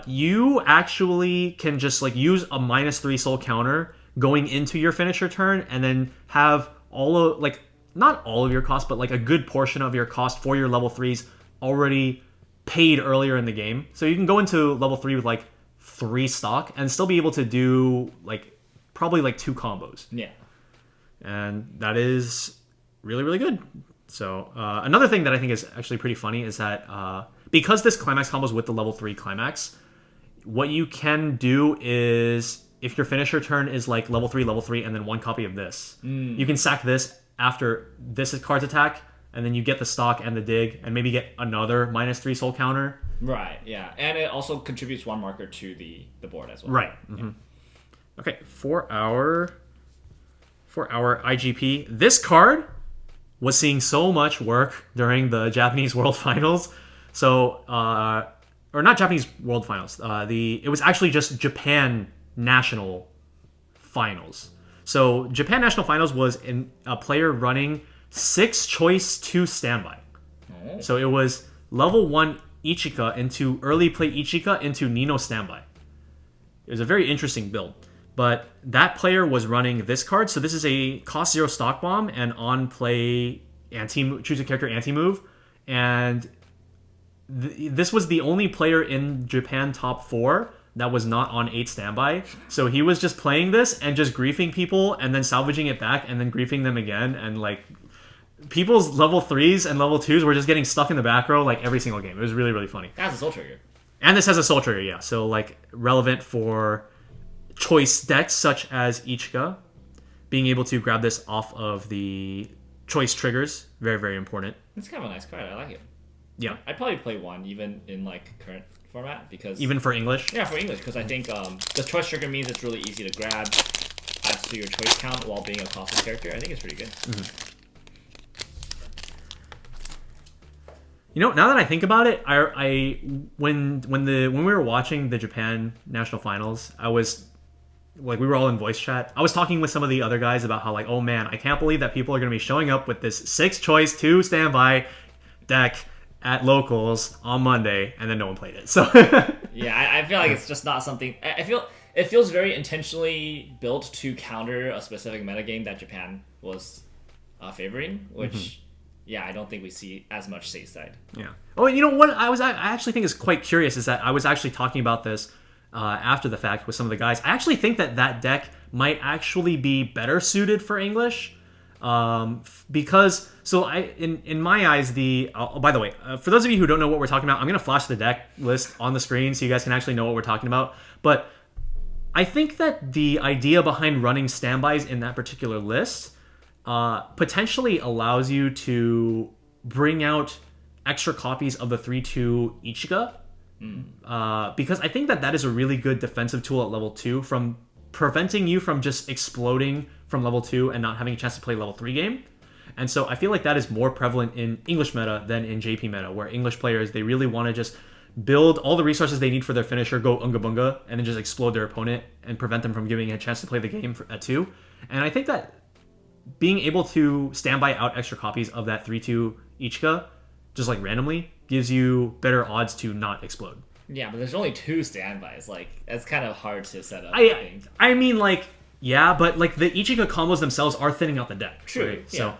you actually can just like use a minus 3 soul counter going into your finisher turn and then have all of, like, not all of your cost, but like a good portion of your cost for your level 3s already paid earlier in the game. So you can go into level 3 with like 3 stock and still be able to do like probably like 2 combos. Yeah. And that is really, really good. So another thing that I think is actually pretty funny is that because this Climax combos with the level 3 Climax, what you can do is if your finisher turn is like level 3, and then 1 copy of this, you can sack this after this card's attack, and then you get the stock and the dig, and maybe get another -3 soul counter. Right, yeah. And it also contributes 1 marker to the board as well. Right. Mm-hmm. Okay, for our IGP, this card was seeing so much work during the Japanese World Finals. So, or not Japanese World Finals. It was actually just Japan National Finals. So, Japan National Finals was a player running 6 choice 2 standby. Oh. So it was level 1 Ichika into early play Ichika into Nino standby. It was a very interesting build. But that player was running this card. So this is a cost 0 stock bomb and on play choose a character anti-move. And this was the only player in Japan top 4 that was not on 8 standby. So he was just playing this and just griefing people and then salvaging it back and then griefing them again. And like people's level 3s and level 2s were just getting stuck in the back row like every single game. It was really, really funny. That has a soul trigger. And this has a soul trigger, yeah. So like relevant for choice decks such as Ichika. Being able to grab this off of the choice triggers. Very, very important. It's kind of a nice card. I like it. Yeah. I'd probably play one even in like current format because even for English? Yeah, for English because I think the choice trigger means it's really easy to grab, adds to your choice count while being a costless character. I think it's pretty good. Mm-hmm. You know, now that I think about it, when we were watching the Japan National Finals, I was like, we were all in voice chat. I was talking with some of the other guys about how like, oh man, I can't believe that people are going to be showing up with this 6 choice 2 standby deck at locals on Monday, and then no one played it. So yeah, I feel like it's just not something. I feel it feels very intentionally built to counter a specific metagame that Japan was favoring, which yeah, I don't think we see as much stateside. Yeah. Oh, you know what? I actually think is quite curious is that I was actually talking about this after the fact with some of the guys. I actually think that deck might actually be better suited for English. Because in my eyes by the way, for those of you who don't know what we're talking about, I'm gonna flash the deck list on the screen so you guys can actually know what we're talking about. But I think that the idea behind running standbys in that particular list potentially allows you to bring out extra copies of the 3/2 Ichika, because I think that is a really good defensive tool at level 2 from preventing you from just exploding from level 2 and not having a chance to play level 3 game. And so I feel like that is more prevalent in English meta than in JP meta, where English players, they really want to just build all the resources they need for their finisher, go unga bunga, and then just explode their opponent and prevent them from giving a chance to play the game at 2. And I think that being able to standby out extra copies of that 3/2 Ichika, just like randomly, gives you better odds to not explode. Yeah, but there's only 2 standbys. Like, that's kind of hard to set up. I mean, like, yeah, but like the Ichika combos themselves are thinning out the deck. True. Right? Yeah. So,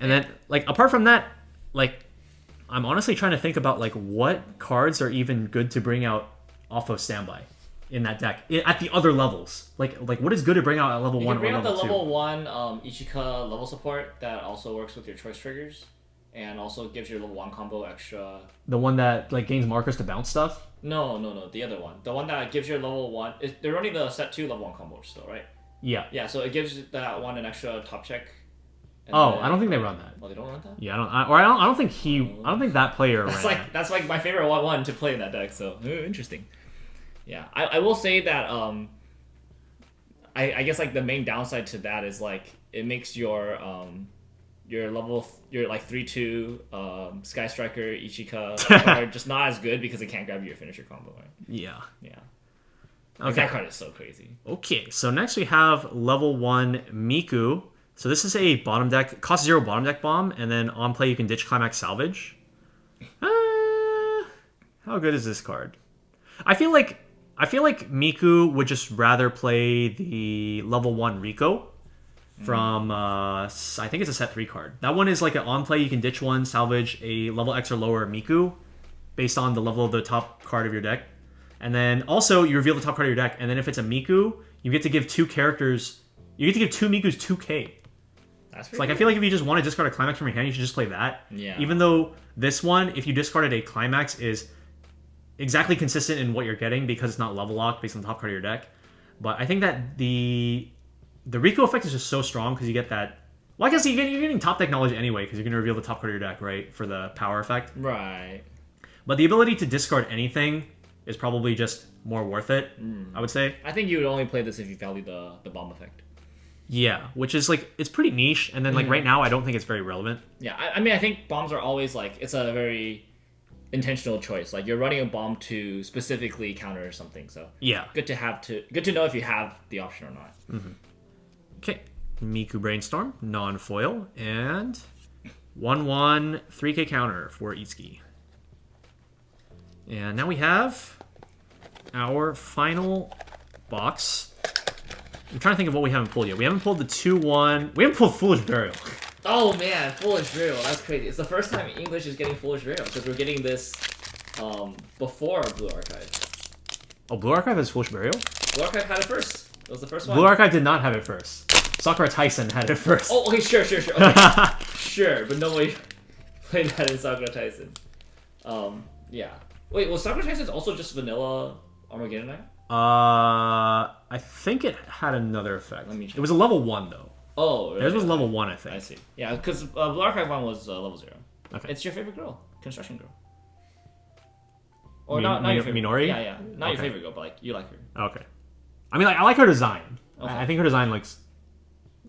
and then like apart from that, like I'm honestly trying to think about like what cards are even good to bring out off of standby in that deck at the other levels. Like what is good to bring out at level 1 or bring out level the 2? level 1 Ichika level support that also works with your choice triggers. And also gives your level 1 combo extra. The one that like gains markers to bounce stuff? No, the other one. The one that gives your level 1. They're running the set 2 level 1 combos still, right? Yeah. Yeah, so it gives that one an extra top check. I don't think they run that. Oh, they don't run that? Yeah, I don't think that player ran that. That's like my favorite one to play in that deck, so interesting. Yeah. I will say that I guess like the main downside to that is like it makes your like 3/2 Sky Striker Ichika card just not as good because it can't grab your finisher combo, right? Yeah. Like, that card is so crazy. Okay, so next we have level 1 Miku. So this is a bottom deck, cost 0 bottom deck bomb, and then on play you can ditch Climax Salvage. How good is this card? I feel like Miku would just rather play the level 1 Rico from I think it's a set 3 card. That one is like an on play you can ditch one, salvage a level X or lower Miku based on the level of the top card of your deck. And then also you reveal the top card of your deck, and then if it's a Miku, you get to give 2 characters, you get to give 2 Mikus 2k. That's like, I feel like if you just want to discard a Climax from your hand, you should just play that. Yeah. Even though this one, if you discarded a Climax, is exactly consistent in what you're getting because it's not level locked based on the top card of your deck. But I think that the Riku effect is just so strong because you get that. Well, I guess you're getting top deck knowledge anyway because you're going to reveal the top card of your deck, right, for the power effect. Right. But the ability to discard anything is probably just more worth it, I would say. I think you would only play this if you value the bomb effect. Yeah, which is like, it's pretty niche. And then like right now, I don't think it's very relevant. Yeah, I mean, I think bombs are always like, it's a very intentional choice. Like you're running a bomb to specifically counter something. So yeah, good to know if you have the option or not. Okay, Miku Brainstorm, non-foil, and 1/1 3K counter for Itsuki. And now we have our final box. I'm trying to think of what we haven't pulled yet. We haven't pulled the 2/1. We haven't pulled Foolish Burial. Oh man, Foolish Burial. That's crazy. It's the first time English is getting Foolish Burial because we're getting this before Blue Archive. Oh, Blue Archive has Foolish Burial? Blue Archive had it first. It was the first one. Blue Archive did not have it first. Sakura Tyson had it first. Oh, okay, sure. Okay. Sure, but nobody played that in Sakura Tyson. Yeah. Wait, was Sakura Tyson also just vanilla Armageddon Knight? I think it had another effect. Let me check. It was a level 1 though. Oh, really? Theirs was level 1, I think. I see. Yeah, because Blue Archive 1 was level 0. Okay. It's your favorite girl, Construction Girl. Or not your favorite. Minori? Yeah. Not your favorite girl, but like you like her. Okay. I mean, like, I like her design. Okay. I think her design looks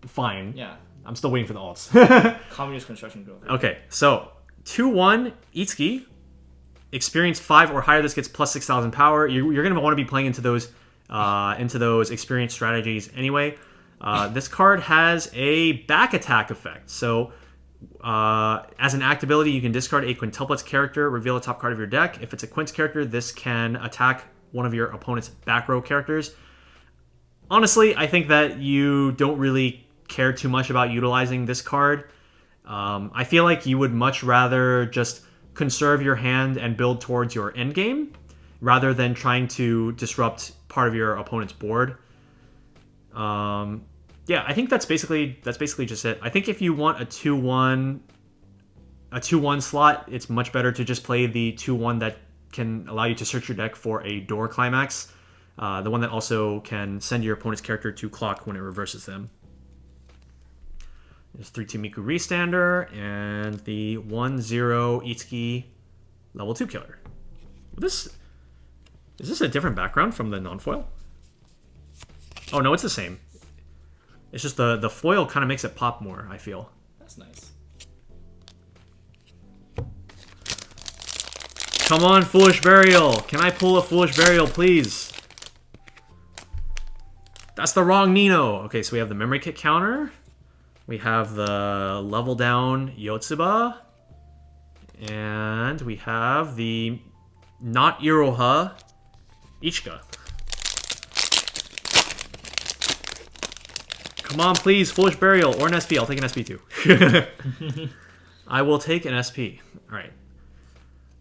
fine. Yeah. I'm still waiting for the alts. Communist Construction Girl. Okay, so 2/1 Itsuki. Experience 5 or higher. This gets plus 6,000 power. You're going to want to be playing into those experience strategies anyway. This card has a back attack effect. So as an act ability, you can discard a quintuplets character, reveal the top card of your deck. If it's a Quints character, this can attack one of your opponent's back row characters. Honestly, I think that you don't really care too much about utilizing this card. I feel like you would much rather just conserve your hand and build towards your end game rather than trying to disrupt part of your opponent's board. Yeah, I think that's basically just it. I think if you want a 2/1 slot, it's much better to just play the 2/1 that can allow you to search your deck for a door climax. The one that also can send your opponent's character to clock when it reverses them. There's 3/2 Miku Restander and the 1/0 Itsuki level 2 killer. Is this a different background from the non-foil? Oh no, it's the same. It's just the foil kind of makes it pop more, I feel. That's nice. Come on, Foolish Burial. Can I pull a Foolish Burial, please? That's the wrong Nino. Okay, so we have the memory kit counter. We have the level down Yotsuba. And we have the not Iroha Ichika. Come on, please, Foolish Burial or an SP. I'll take an SP too. I will take an SP. All right.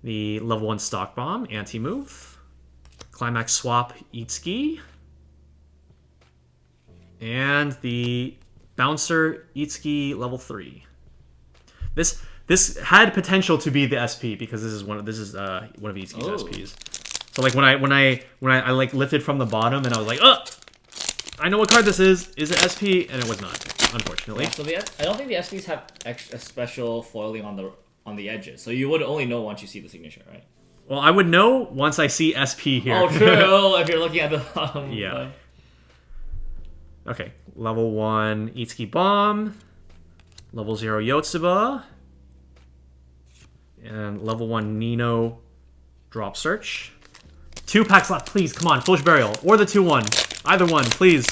The level 1 Stock Bomb, anti-move. Climax Swap Itsuki. And the Bouncer Itsuki level 3. This had potential to be the SP because this is one of Itsuki's SPs. So like when I like lifted from the bottom and I was like, oh, I know what card this is. Is it SP? And it was not, unfortunately. Yeah, so I don't think the SPs have extra special foiling on the edges. So you would only know once you see the signature, right? Well, I would know once I see SP here. Oh, true. If you're looking at the bottom. Yeah. Okay, level 1 Itsuki Bomb, level 0 Yotsuba, and level 1 Nino Drop Search. 2 packs left, please, come on, Foolish Burial, or the 2/1, either one, please.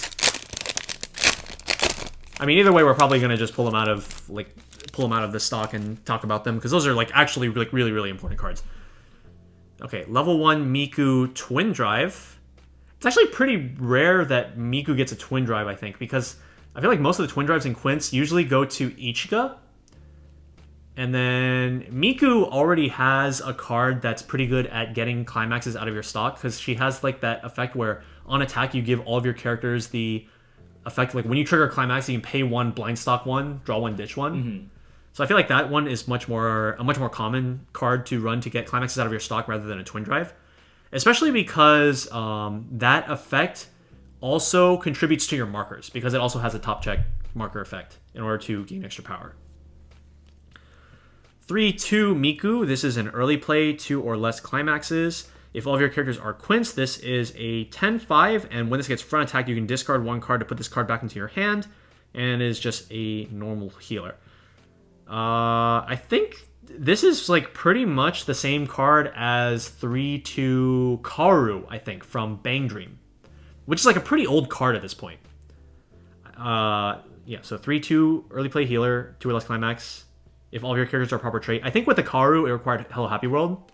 I mean, either way, we're probably gonna just pull them out of the stock and talk about them because those are like actually like really, really important cards. Okay, level 1 Miku Twin Drive. It's actually pretty rare that Miku gets a twin drive, I think, because I feel like most of the twin drives in Quints usually go to Ichika. And then Miku already has a card that's pretty good at getting climaxes out of your stock because she has like that effect where on attack you give all of your characters the effect, like when you trigger a climax you can pay 1, blind stock 1, draw 1, ditch 1. Mm-hmm. So I feel like that one is a much more common card to run to get climaxes out of your stock rather than a twin drive. especially because that effect also contributes to your markers, because it also has a top check marker effect in order to gain extra power. 3-2 Miku. This is an early play, 2 or less climaxes. If all of your characters are Quints, this is a 10-5, and when this gets front attack, you can discard 1 card to put this card back into your hand, and is just a normal healer. I think this is like pretty much the same card as 3-2 Karu, I think, from Bang Dream, which is like a pretty old card at this point. Yeah, so 3-2 early play healer, 2 or less climax. If all of your characters are proper trait. I think with the Karu, it required Hello Happy World,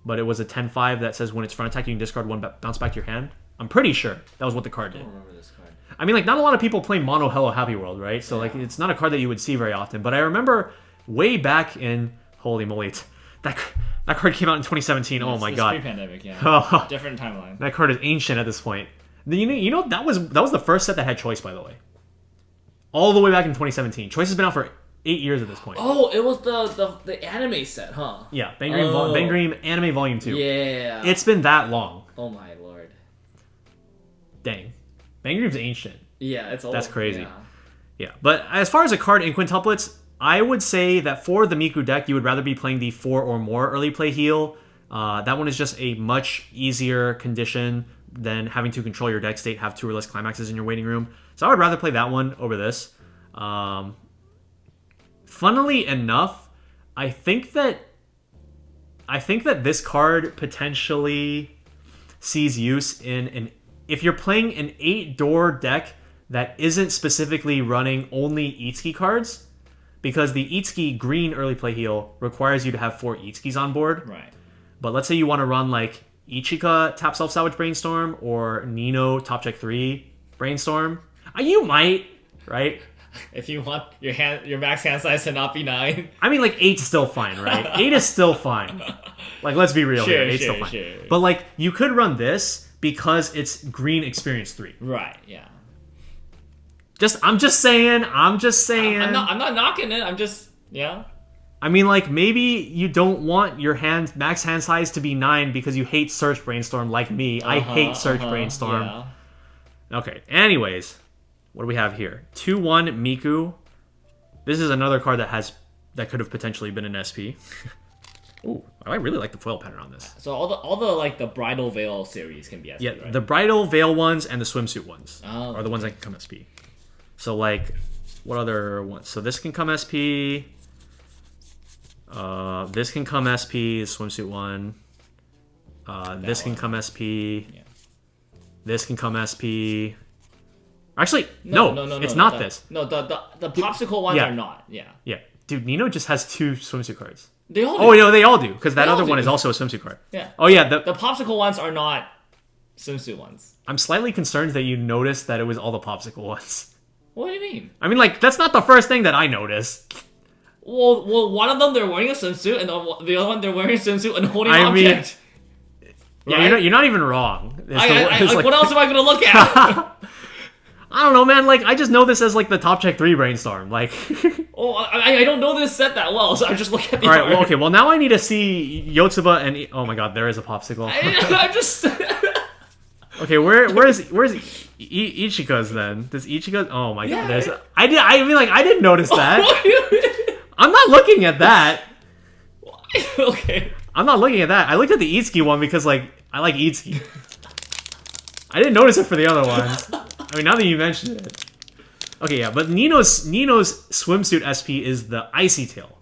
but it was a 10-5 that says when it's front attack, you can discard 1, bounce back to your hand. I'm pretty sure that was what the card did. I don't remember this card. I mean, like, not a lot of people play mono Hello Happy World, right? So, like, it's not a card that you would see very often. But I remember way back in... Holy moly. That card came out in 2017. Oh, my God. Pre-pandemic, yeah. Different timeline. That card is ancient at this point. You know that was the first set that had Choice, by the way. All the way back in 2017. Choice has been out for 8 years at this point. Oh, it was the anime set, huh? Yeah, Bang Dream Anime Volume 2. Yeah. It's been that long. Oh my lord. Dang. Bang Dream's ancient. Yeah, it's old. That's crazy. Yeah, but as far as a card in quintuplets, I would say that for the Miku deck, you would rather be playing the 4 or more early play heal. That one is just a much easier condition than having to control your deck state, have 2 or less climaxes in your waiting room. So I would rather play that one over this. Funnily enough, I think that this card potentially sees use in if you're playing an 8-door deck that isn't specifically running only Itsuki cards, because the Itsuki green early play heal requires you to have 4 Itsukis on board. Right. But let's say you want to run like Ichika tap self salvage brainstorm or Nino top check 3 brainstorm. You might, right? If you want your max hand size to not be 9. I mean, like, 8's still fine, right? 8 is still fine. Like, let's be real here. 8's still fine. Sure. But, like, you could run this because it's green experience 3. Right, yeah. I'm just saying. I'm not knocking it. I'm just, yeah. I mean, like, maybe you don't want your max hand size to be 9 because you hate Search Brainstorm like me. I hate Search Brainstorm. Yeah. Okay, anyways. What do we have here? 2-1 Miku. This is another card that could have potentially been an SP. Ooh, I really like the foil pattern on this. So all the like the Bridal Veil series can be SP, yeah, right? The Bridal Veil ones and the Swimsuit ones are the ones that can come SP. So, like, what other ones? So this can come SP. This can come SP, the Swimsuit one. This can come SP. Yeah. This can come SP. Actually, no, it's not this. No, the popsicle ones are not. Yeah. Yeah. Dude, Nino just has 2 swimsuit cards. They all do. Oh, no, they all do, because that other one is also a swimsuit card. Yeah. Oh, yeah. The popsicle ones are not swimsuit ones. I'm slightly concerned that you noticed that it was all the popsicle ones. What do you mean? I mean, like, that's not the first thing that I noticed. Well, one of them they're wearing a swimsuit, and the other one they're wearing a swimsuit and holding an object. Yeah, right? you're not even wrong. What else am I going to look at? I don't know, man. Like, I just know this as, like, the top check 3 brainstorm. Like, I don't know this set that well, so I just look at the art. Well, okay. Well, now I need to see Yotsuba and... Oh, my God, there is a popsicle. I'm just... Okay, where's Ichika's then? Does Ichika? Oh my God, there's. I didn't notice that. I'm not looking at that. Okay. I'm not looking at that. I looked at the Itsuki one because, like, I like Itsuki. I didn't notice it for the other ones. I mean, now that you mentioned it. Okay, yeah, but Nino's swimsuit SP is the Icy Tail.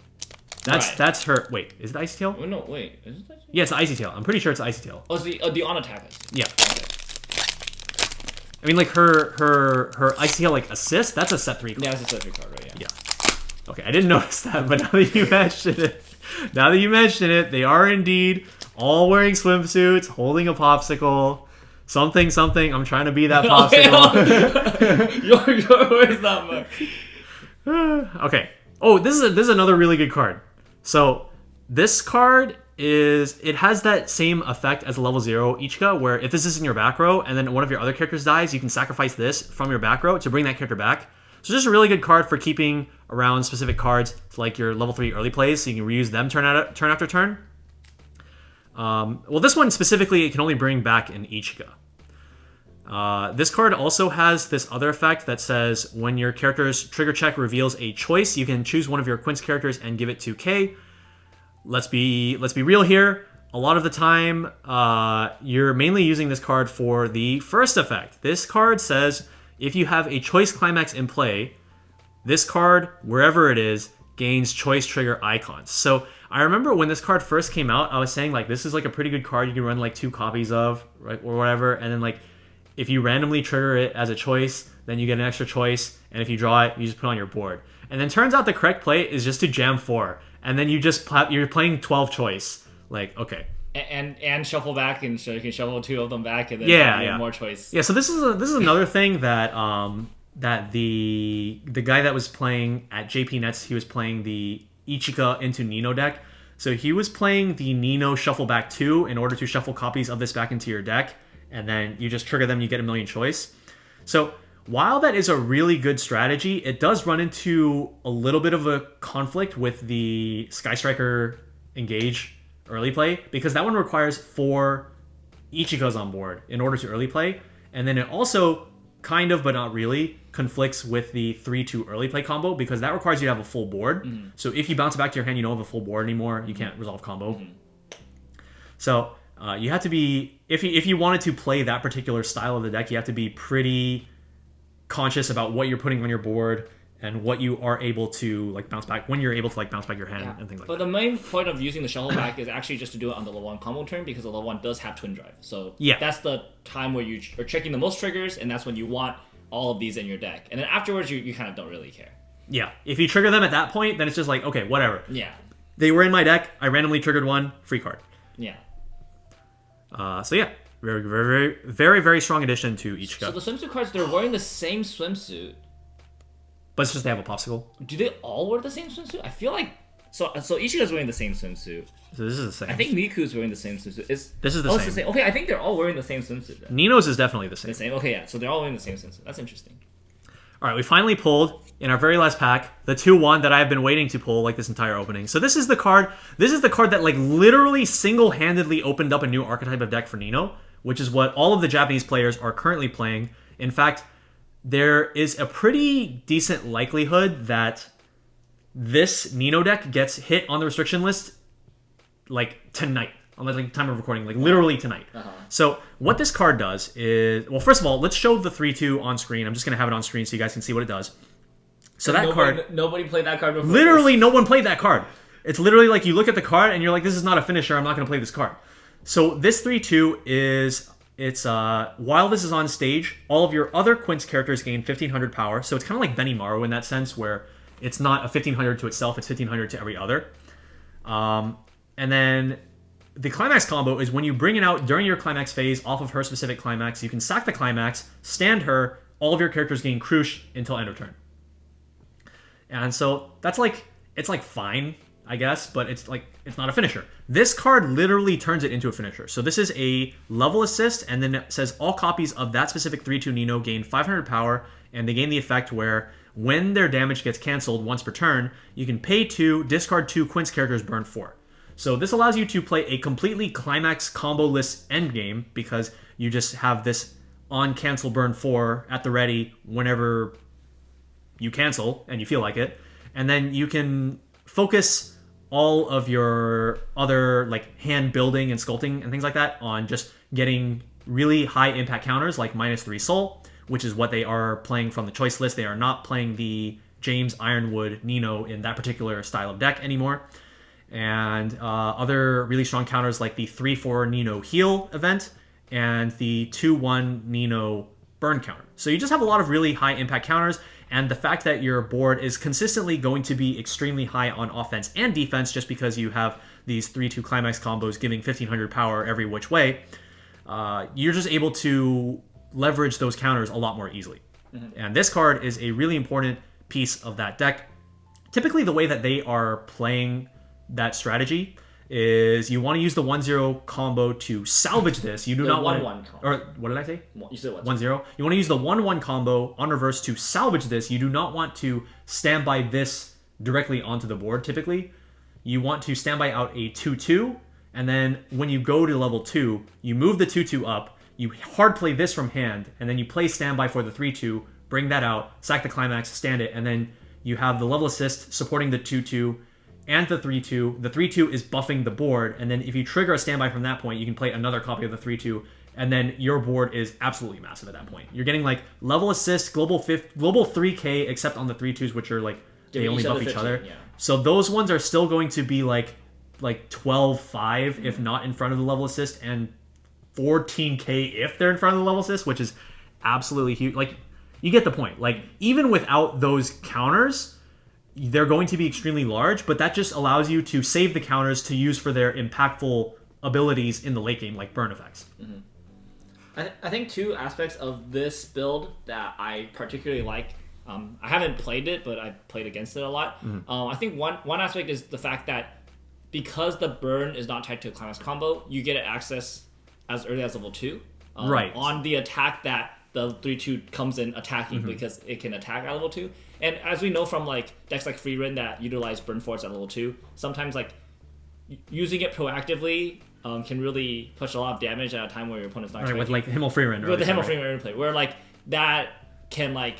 That's her. Wait, is it Icy Tail? Oh, no, wait. Is it Icy? Yeah, it's the Icy Tail. I'm pretty sure it's Icy Tail. Oh, it's the on attack. Yeah. I mean, like, her Icy Tail, like, assist, that's a set 3 card. Yeah, it's a set 3 card, right? Yeah. Okay, I didn't notice that, but now that you mention it, they are indeed all wearing swimsuits, holding a popsicle, something. I'm trying to be that popsicle. Yours not much. Okay. Oh, this is another really good card. So this card it has that same effect as a level 0 Ichika, where if this is in your back row and then one of your other characters dies, you can sacrifice this from your back row to bring that character back. So just a really good card for keeping around specific cards, like your level 3 early plays, so you can reuse them turn after turn. Well, this one specifically, it can only bring back an Ichika. This card also has this other effect that says when your character's trigger check reveals a choice, you can choose one of your Quints characters and give it to K. Let's be real here. A lot of the time, you're mainly using this card for the first effect. This card says if you have a choice climax in play, this card, wherever it is, gains choice trigger icons. So I remember when this card first came out, I was saying like this is like a pretty good card you can run like 2 copies of, right, or whatever, and then like if you randomly trigger it as a choice, then you get an extra choice, and if you draw it, you just put it on your board. And then turns out the correct play is just to jam 4, and then you're playing 12 choice. Like, okay. And shuffle back, and so you can shuffle 2 of them back, and then yeah. more choice. Yeah, so this is another thing that that the guy that was playing at JP Nets, he was playing the Ichika into Nino deck. So he was playing the Nino shuffle back 2 in order to shuffle copies of this back into your deck, and then you just trigger them, you get a million choice. So while that is a really good strategy, it does run into a little bit of a conflict with the Sky Striker Engage early play, because that one requires 4 Ichikas on board in order to early play, and then it also kind of, but not really, conflicts with the 3-2 early play combo, because that requires you to have a full board. So if you bounce it back to your hand, you don't have a full board anymore, you can't resolve combo. So you have to be, if you wanted to play that particular style of the deck, you have to be pretty conscious about what you're putting on your board and what you are able to like bounce back, when you're able to like bounce back your hand and things like that. But the main point of using the shuffle back is actually just to do it on the level 1 combo turn, because the level 1 does have twin drive. So that's the time where you are checking the most triggers, and that's when you want all of these in your deck. And then afterwards, you kind of don't really care. Yeah. If you trigger them at that point, then it's just like, okay, whatever. Yeah. They were in my deck. I randomly triggered one. Free card. Yeah. So yeah, very, very, very, very, very strong addition to Ichika. So the swimsuit cards, they're wearing the same swimsuit. But it's just they have a popsicle. Do they all wear the same swimsuit? I feel like so Ichika's wearing the same swimsuit. So this is the same. I think Miku's wearing the same swimsuit. This is the same. same. It's the same. Okay, I think they're all wearing the same swimsuit then. Nino's is definitely the same. The same. Okay, yeah. So they're all wearing the same swimsuit. That's interesting. All right, we finally pulled in our very last pack the 2-1 that I've been waiting to pull like this entire opening. So this is the card. This is the card that like literally single-handedly opened up a new archetype of deck for Nino, which is what all of the Japanese players are currently playing. In fact, there is a pretty decent likelihood that this Nino deck gets hit on the restriction list like tonight, on the time of recording, like literally tonight. So what this card does is, well, first of all, let's show the 3-2 on screen. I'm just going to have it on screen so you guys can see what it does. So that nobody played that card before. Literally, no one played that card. It's literally like you look at the card and you're like, this is not a finisher. I'm not going to play this card. So this 3-2 is, it's while this is on stage, all of your other Quints characters gain 1500 power. So it's kind of like Benimaru in that sense, where it's not a 1500 to itself, it's 1500 to every other. And then the Climax combo is when you bring it out during your Climax phase off of her specific Climax, you can sack the Climax, stand her, all of your characters gain Crush until end of turn. And so that's like, it's like fine, I guess, but it's like, it's not a finisher. This card literally turns it into a finisher. So this is a level assist, and then it says all copies of that specific 3-2 Nino gain 500 power, and they gain the effect where when their damage gets canceled once per turn, you can pay 2, discard 2 Quints characters, burn 4. So this allows you to play a completely Climax combo-less endgame, because you just have this on cancel burn 4 at the ready whenever you cancel and you feel like it. And then you can focus all of your other like hand building and sculpting and things like that on just getting really high impact counters like -3 soul, which is what they are playing from the choice list. They are not playing the James Ironwood Nino in that particular style of deck anymore. And other really strong counters like the 3-4 Nino heal event and the 2-1 Nino burn counter. So you just have a lot of really high impact counters, and the fact that your board is consistently going to be extremely high on offense and defense just because you have these 3-2 Climax combos giving 1500 power every which way, you're just able to leverage those counters a lot more easily. And this card is a really important piece of that deck. Typically the way that they are playing that strategy is you want to use the 1-0 combo to salvage this. You do not want 1-1 combo. Or what did I say? You said 1-0. You want to use the 1-1 combo on reverse to salvage this. You do not want to stand by this directly onto the board typically. You want to stand by out a 2-2 And then when you go to level 2, you move the 2/2 up, you hard play this from hand, and then you play standby for the 3/2, bring that out, sack the Climax, stand it, and then you have the level assist supporting the 2/2 and the 3/2. The 3/2 is buffing the board, and then if you trigger a standby from that point, you can play another copy of the 3/2, and then your board is absolutely massive at that point. You're getting like level assist, global 3k, except on the 3/2s, which are like they only buff each other. Yeah. So those ones are still going to be like 12-5 if not in front of the level assist, and 14k if they're in front of the level assist, which is absolutely huge. Like, you get the point. Like, even without those counters, they're going to be extremely large, but that just allows you to save the counters to use for their impactful abilities in the late game, like burn effects. I think two aspects of this build that I particularly like. I haven't played it, but I've played against it a lot. I think one aspect is the fact that because the burn is not tied to a Climax combo, you get access as early as level 2. Right. On the attack that the 3/2 comes in attacking, because it can attack at level 2. And as we know from like decks like Free Rin that utilize burn force at level 2, sometimes like using it proactively can really push a lot of damage at a time where your opponent's not Right, expecting. with like Himmel Free Rin. With the Himmel Free Rin play, where like that can like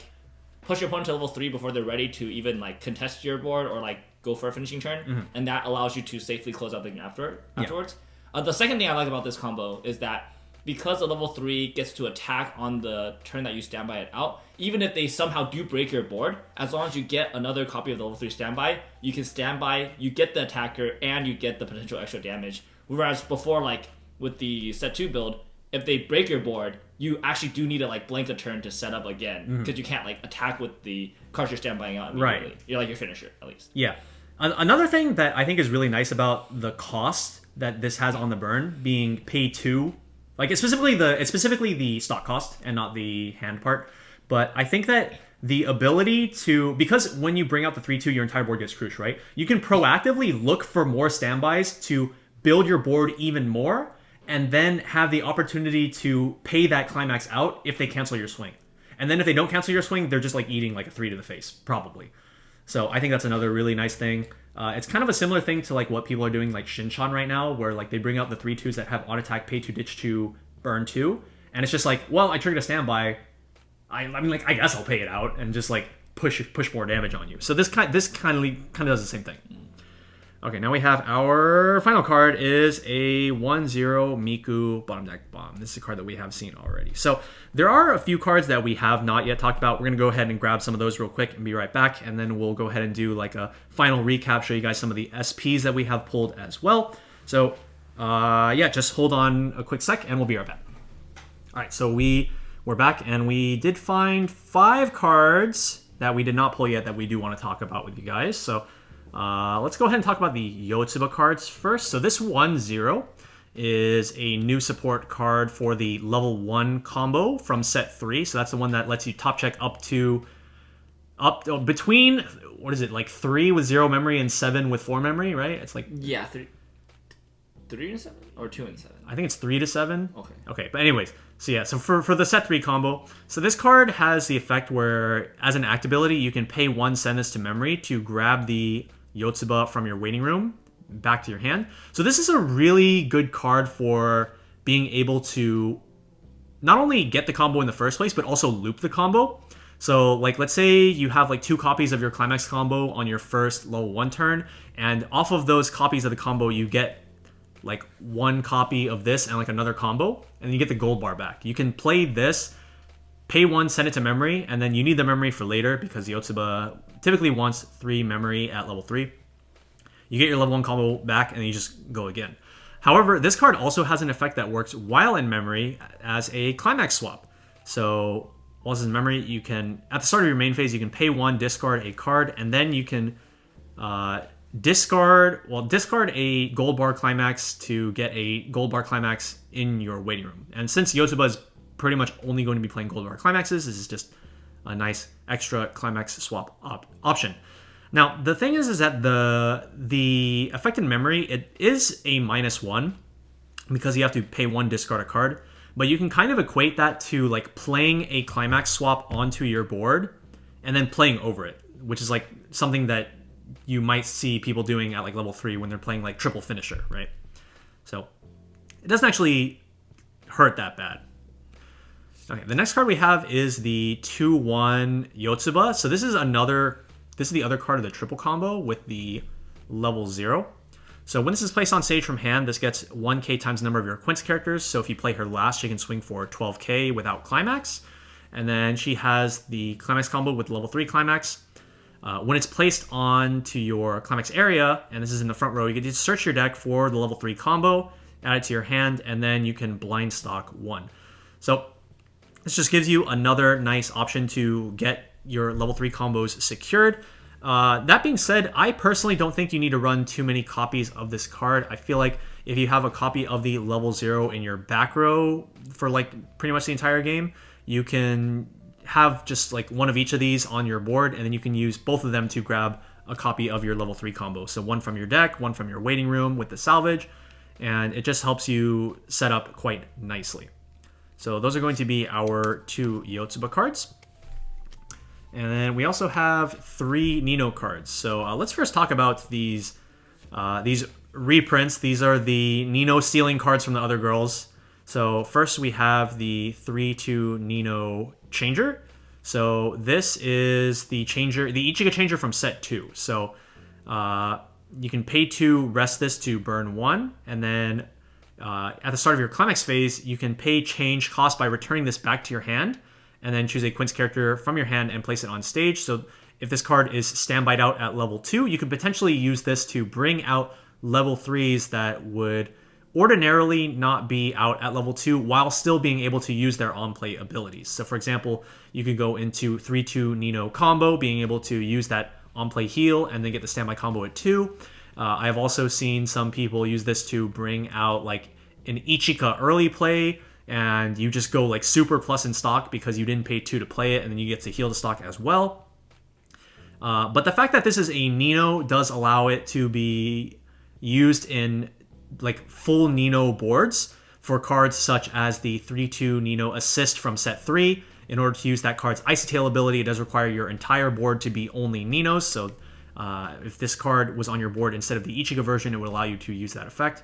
push your opponent to level 3 before they're ready to even like contest your board or like go for a finishing turn, and that allows you to safely close out the game afterwards. The second thing I like about this combo is that because the level 3 gets to attack on the turn that you standby it out, even if they somehow do break your board, as long as you get another copy of the level 3 standby, you can standby, you get the attacker, and you get the potential extra damage. Whereas before, like with the set 2 build, if they break your board, you actually do need to like blank a turn to set up again, because you can't like attack with the cards you're standbying out immediately. Right. You're like your finisher, at least. Yeah. Another thing that I think is really nice about the cost that this has on the burn being pay 2, like it's specifically the stock cost and not the hand part, but I think that the ability to, because when you bring out the 3/2, your entire board gets cruised, right? You can proactively look for more standbys to build your board even more, and then have the opportunity to pay that Climax out if they cancel your swing. And then if they don't cancel your swing, they're just like eating like a 3 to the face, probably. So I think that's another really nice thing. It's kind of a similar thing to like what people are doing like Shinchan right now, where like they bring out the 3/2s that have auto attack, pay 2, ditch 2, burn 2, and it's just like, well, I triggered a standby. I mean, like, I guess I'll pay it out and just like push more damage on you. So this kind of does the same thing. Okay, now we have our final card is a 1/0 Miku bottom deck bomb. This is a card that we have seen already. So there are a few cards that we have not yet talked about. We're going to go ahead and grab some of those real quick and be right back. And then we'll go ahead and do like a final recap, show you guys some of the SPs that we have pulled as well. So yeah, just hold on a quick sec and we'll be right back. All right, so we're back and we did find 5 cards that we did not pull yet that we do want to talk about with you guys. So let's go ahead and talk about the Yotsuba cards first. So this 1/0 is a new support card for the level 1 combo from set 3. So that's the one that lets you top check up between, what is it, like 3 with 0 memory and 7 with 4 memory, right? It's like 3 and 7 or 2 and 7? I think it's 3 to 7. Okay. But anyways, so yeah, so for the set 3 combo, so this card has the effect where as an act ability, you can pay 1, send this to memory to grab the Yotsuba from your waiting room back to your hand. So this is a really good card for being able to not only get the combo in the first place, but also loop the combo. So like, let's say you have like 2 copies of your Climax combo on your first level 1 turn, and off of those copies of the combo, you get like 1 copy of this and like another combo, and you get the gold bar back. You can play this, pay 1, send it to memory, and then you need the memory for later because Yotsuba typically wants 3 memory at level 3. You get your level 1 combo back and you just go again. However, this card also has an effect that works while in memory as a Climax swap. So while it's in memory, you can, at the start of your main phase, you can pay 1, discard a card, and then you can discard a gold bar Climax to get a gold bar Climax in your waiting room. And since Yotsuba is pretty much only going to be playing gold bar Climaxes, this is just a nice extra Climax swap option. Now, the thing is that the effect in memory, it is a -1 because you have to pay 1, discard a card, but you can kind of equate that to like playing a Climax swap onto your board and then playing over it, which is like something that you might see people doing at like level 3 when they're playing like triple finisher, right? So it doesn't actually hurt that bad. Okay, the next card we have is the 2/1 Yotsuba. So this is the other card of the triple combo with the level 0. So when this is placed on stage from hand, this gets 1k times the number of your Quints characters. So if you play her last, she can swing for 12k without Climax. And then she has the Climax combo with level 3 Climax. When it's placed onto your Climax area, and this is in the front row, you get to search your deck for the level 3 combo, add it to your hand, and then you can blind stock 1. So this just gives you another nice option to get your level 3 combos secured. That being said, I personally don't think you need to run too many copies of this card. I feel like if you have a copy of the level 0 in your back row for like pretty much the entire game, you can have just like one of each of these on your board, and then you can use both of them to grab a copy of your level 3 combo. So one from your deck, one from your waiting room with the salvage, and it just helps you set up quite nicely. So those are going to be our 2 Yotsuba cards. And then we also have 3 Nino cards. So let's first talk about these reprints. These are the Nino stealing cards from the other girls. So first we have the 3/2 Nino changer. So this is the Ichika changer from set 2. So you can pay 2, rest this to burn 1, and then at the start of your Climax phase, you can pay change cost by returning this back to your hand, and then choose a Quints character from your hand and place it on stage. So if this card is standbyed out at level 2, you could potentially use this to bring out level 3s that would ordinarily not be out at level 2 while still being able to use their on-play abilities. So for example, you could go into 3/2 Nino combo, being able to use that on-play heal and then get the standby combo at 2. I've also seen some people use this to bring out like an Ichika early play, and you just go like super plus in stock because you didn't pay 2 to play it, and then you get to heal the stock as well. But the fact that this is a Nino does allow it to be used in like full Nino boards for cards such as the 3/2 Nino assist from set 3. In order to use that card's Icy Tail ability, it does require your entire board to be only Ninos. So if this card was on your board instead of the Ichika version, it would allow you to use that effect.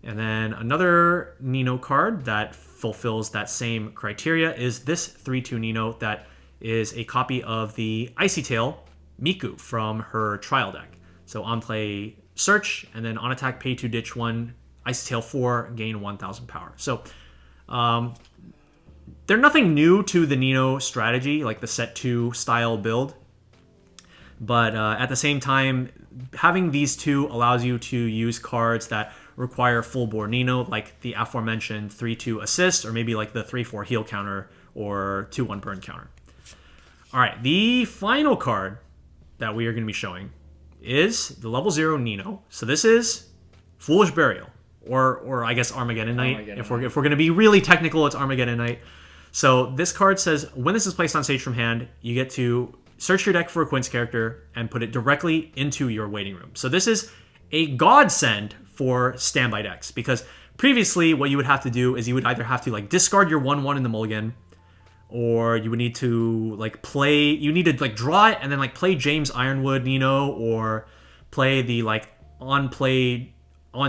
And then another Nino card that fulfills that same criteria is this 3/2 Nino that is a copy of the Icy Tail Miku from her trial deck. So on play, search, and then on attack, pay 2, ditch 1, Icy Tail 4, gain 1000 power. So they're nothing new to the Nino strategy, like the set 2 style build. But at the same time, having these two allows you to use cards that require full board Nino, like the aforementioned 3/2 assist, or maybe like the 3/4 heal counter or 2/1 burn counter. All right, the final card that we are going to be showing is the level 0 Nino. So this is Foolish Burial, or I guess Armageddon Night. If we're going to be really technical, it's Armageddon Night. So this card says when this is placed on stage from hand, you get to search your deck for a Quints character and put it directly into your waiting room. So this is a godsend for standby decks, because previously what you would have to do is you would either have to like discard your 1/1 in the mulligan, or you would need to like draw it and then like play James Ironwood Nino, or play the like on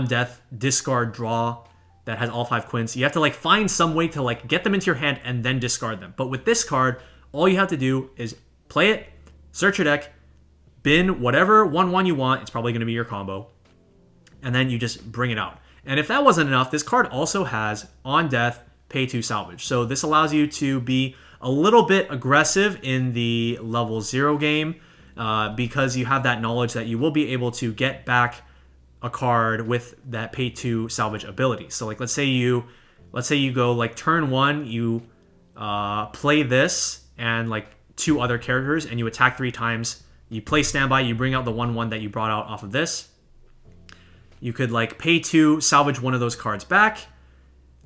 death discard draw that has all 5 Quints. You have to like find some way to like get them into your hand and then discard them. But with this card, all you have to do is play it, search your deck, bin whatever 1/1 you want. It's probably going to be your combo, and then you just bring it out. And if that wasn't enough, this card also has on death, pay 2 salvage. So this allows you to be a little bit aggressive in the level 0 game, because you have that knowledge that you will be able to get back a card with that pay 2 salvage ability. So like let's say you go like turn 1, you play this and like 2 other characters, and you attack 3 times. You play standby, you bring out the 1/1 that you brought out off of this. You could like pay 2, salvage one of those cards back.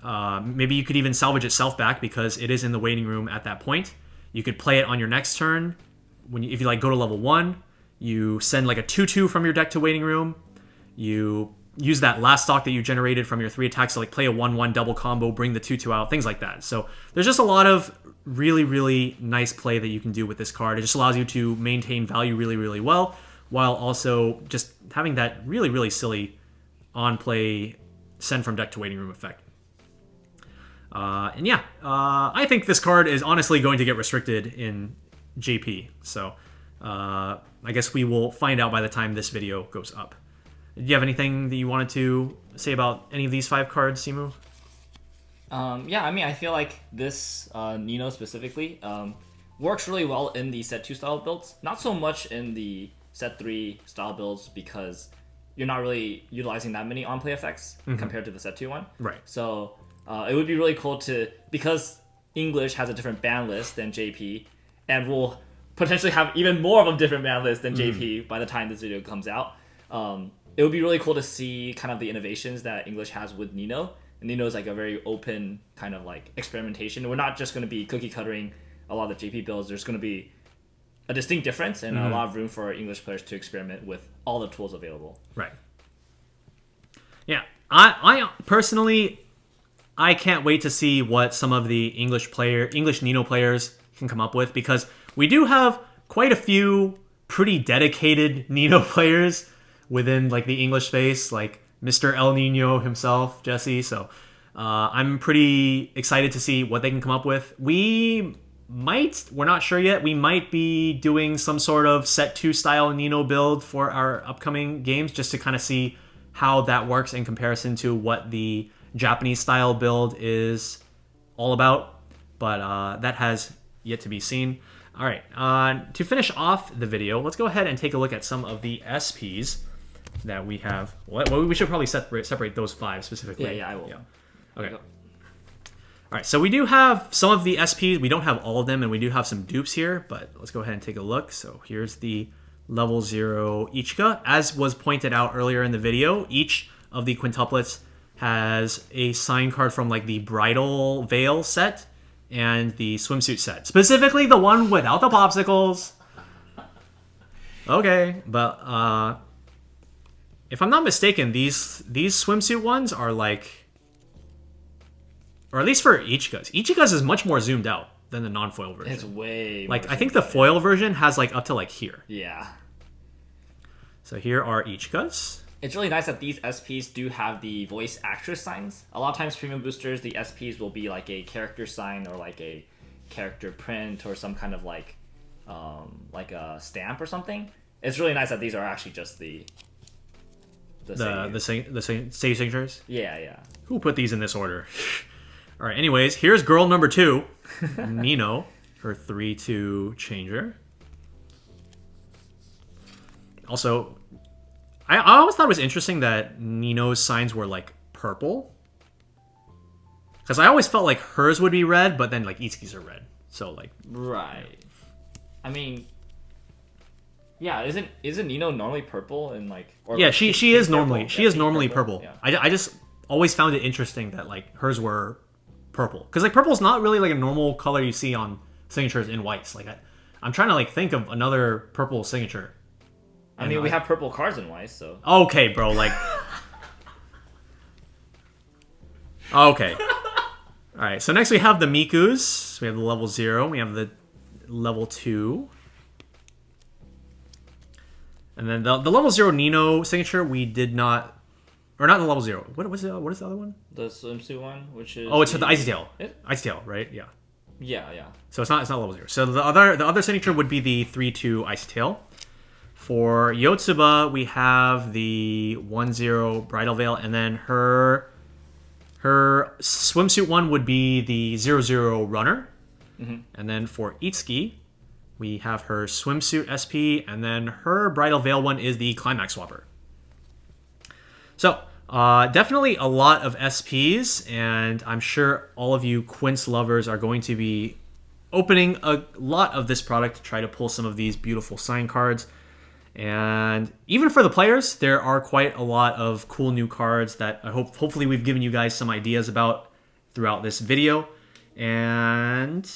Maybe you could even salvage itself back because it is in the waiting room at that point. You could play it on your next turn. If you like go to level 1, you send like a 2/2 from your deck to waiting room. You use that last stock that you generated from your 3 attacks to like play a 1/1 double combo, bring the 2/2 out, things like that. So there's just a lot of really, really nice play that you can do with this card. It just allows you to maintain value really, really well, while also just having that really, really silly on-play send from deck to waiting room effect. And yeah, I think this card is honestly going to get restricted in JP. So I guess we will find out by the time this video goes up. Do you have anything that you wanted to say about any of these 5 cards, Simu? Yeah, I mean, I feel like this Nino specifically works really well in the set 2 style builds. Not so much in the set 3 style builds because you're not really utilizing that many on-play effects compared to the set 2 one. Right. So it would be really cool to, because English has a different ban list than JP, and will potentially have even more of a different ban list than JP by the time this video comes out. It would be really cool to see kind of the innovations that English has with Nino. And Nino is like a very open kind of like experimentation. We're not just going to be cookie cuttering a lot of the JP builds. There's going to be a distinct difference and a lot of room for English players to experiment with all the tools available. Right. Yeah, I personally, I can't wait to see what some of the English Nino players can come up with, because we do have quite a few pretty dedicated Nino players within like the English space, like Mr. El Nino himself, Jesse. So I'm pretty excited to see what they can come up with. We're not sure yet, we might be doing some sort of set 2 style Nino build for our upcoming games, just to kind of see how that works in comparison to what the Japanese style build is all about. But that has yet to be seen. All right, to finish off the video, let's go ahead and take a look at some of the SPs that we have. Well, we should probably separate those 5 specifically. Yeah, I will. Yeah. Okay. All right, so we do have some of the SPs. We don't have all of them, and we do have some dupes here, but let's go ahead and take a look. So here's the level 0 Ichika. As was pointed out earlier in the video, each of the quintuplets has a sign card from like the bridal veil set and the swimsuit set. Specifically the one without the popsicles. Okay, but if I'm not mistaken, these swimsuit ones are like, or at least for Ichika's. Ichika's is much more zoomed out than the non-foil version. It's way like more I think the foil version has like up to like here. Yeah. So here are Ichika's. It's really nice that these SPs do have the voice actress signs. A lot of times premium boosters, the SPs will be like a character sign or like a character print or some kind of like a stamp or something. It's really nice that these are actually just the stage signatures. Yeah. Who put these in this order? All right. Anyways, here's girl number 2, Nino, her 3/2 changer. Also, I always thought it was interesting that Nino's signs were like purple, because I always felt like hers would be red, but then like Itsuki's are red. So like, right. I mean, yeah, isn't Nino normally purple and like? Or yeah, like she is normally purple. Yeah. I just always found it interesting that like hers were purple, because like purple is not really like a normal color you see on signatures in Weiss. Like I'm trying to like think of another purple signature. I mean, we have purple cards in Weiss, so. Okay, bro, like. Okay. All right, so next we have the Mikus. So we have the level 0. We have the level 2. And then the level 0 Nino signature, we did not. Or not the level 0. What is the other one? The swimsuit one, which is. Oh, it's the Icy Tail. Icy Tail, right? Yeah. Yeah. So it's not level 0. So the other signature would be the 3/2 Icy Tail. For Yotsuba, we have the 1/0 Bridal Veil, and then her swimsuit one would be the 0/0 Runner. And then for Itsuki, we have her swimsuit SP, and then her Bridal Veil one is the Climax Swapper. So, definitely a lot of SPs, and I'm sure all of you Quints lovers are going to be opening a lot of this product to try to pull some of these beautiful sign cards. And even for the players, there are quite a lot of cool new cards that I hopefully we've given you guys some ideas about throughout this video. And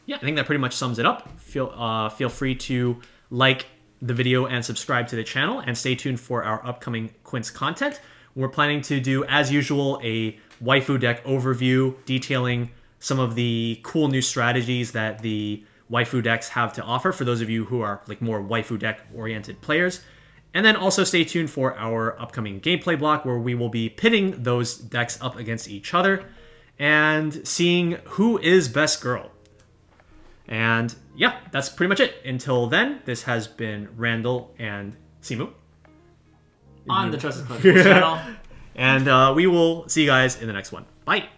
yeah, I think that pretty much sums it up. Feel free to like the video and subscribe to the channel, and stay tuned for our upcoming Quints content. We're planning to do, as usual, a waifu deck overview detailing some of the cool new strategies that the waifu decks have to offer for those of you who are like more waifu deck oriented players. And then also stay tuned for our upcoming gameplay block where we will be pitting those decks up against each other and seeing who is best girl. And yeah, that's pretty much it. Until then, this has been Randall and Simu. On the Tressa Collectibles channel. And we will see you guys in the next one. Bye!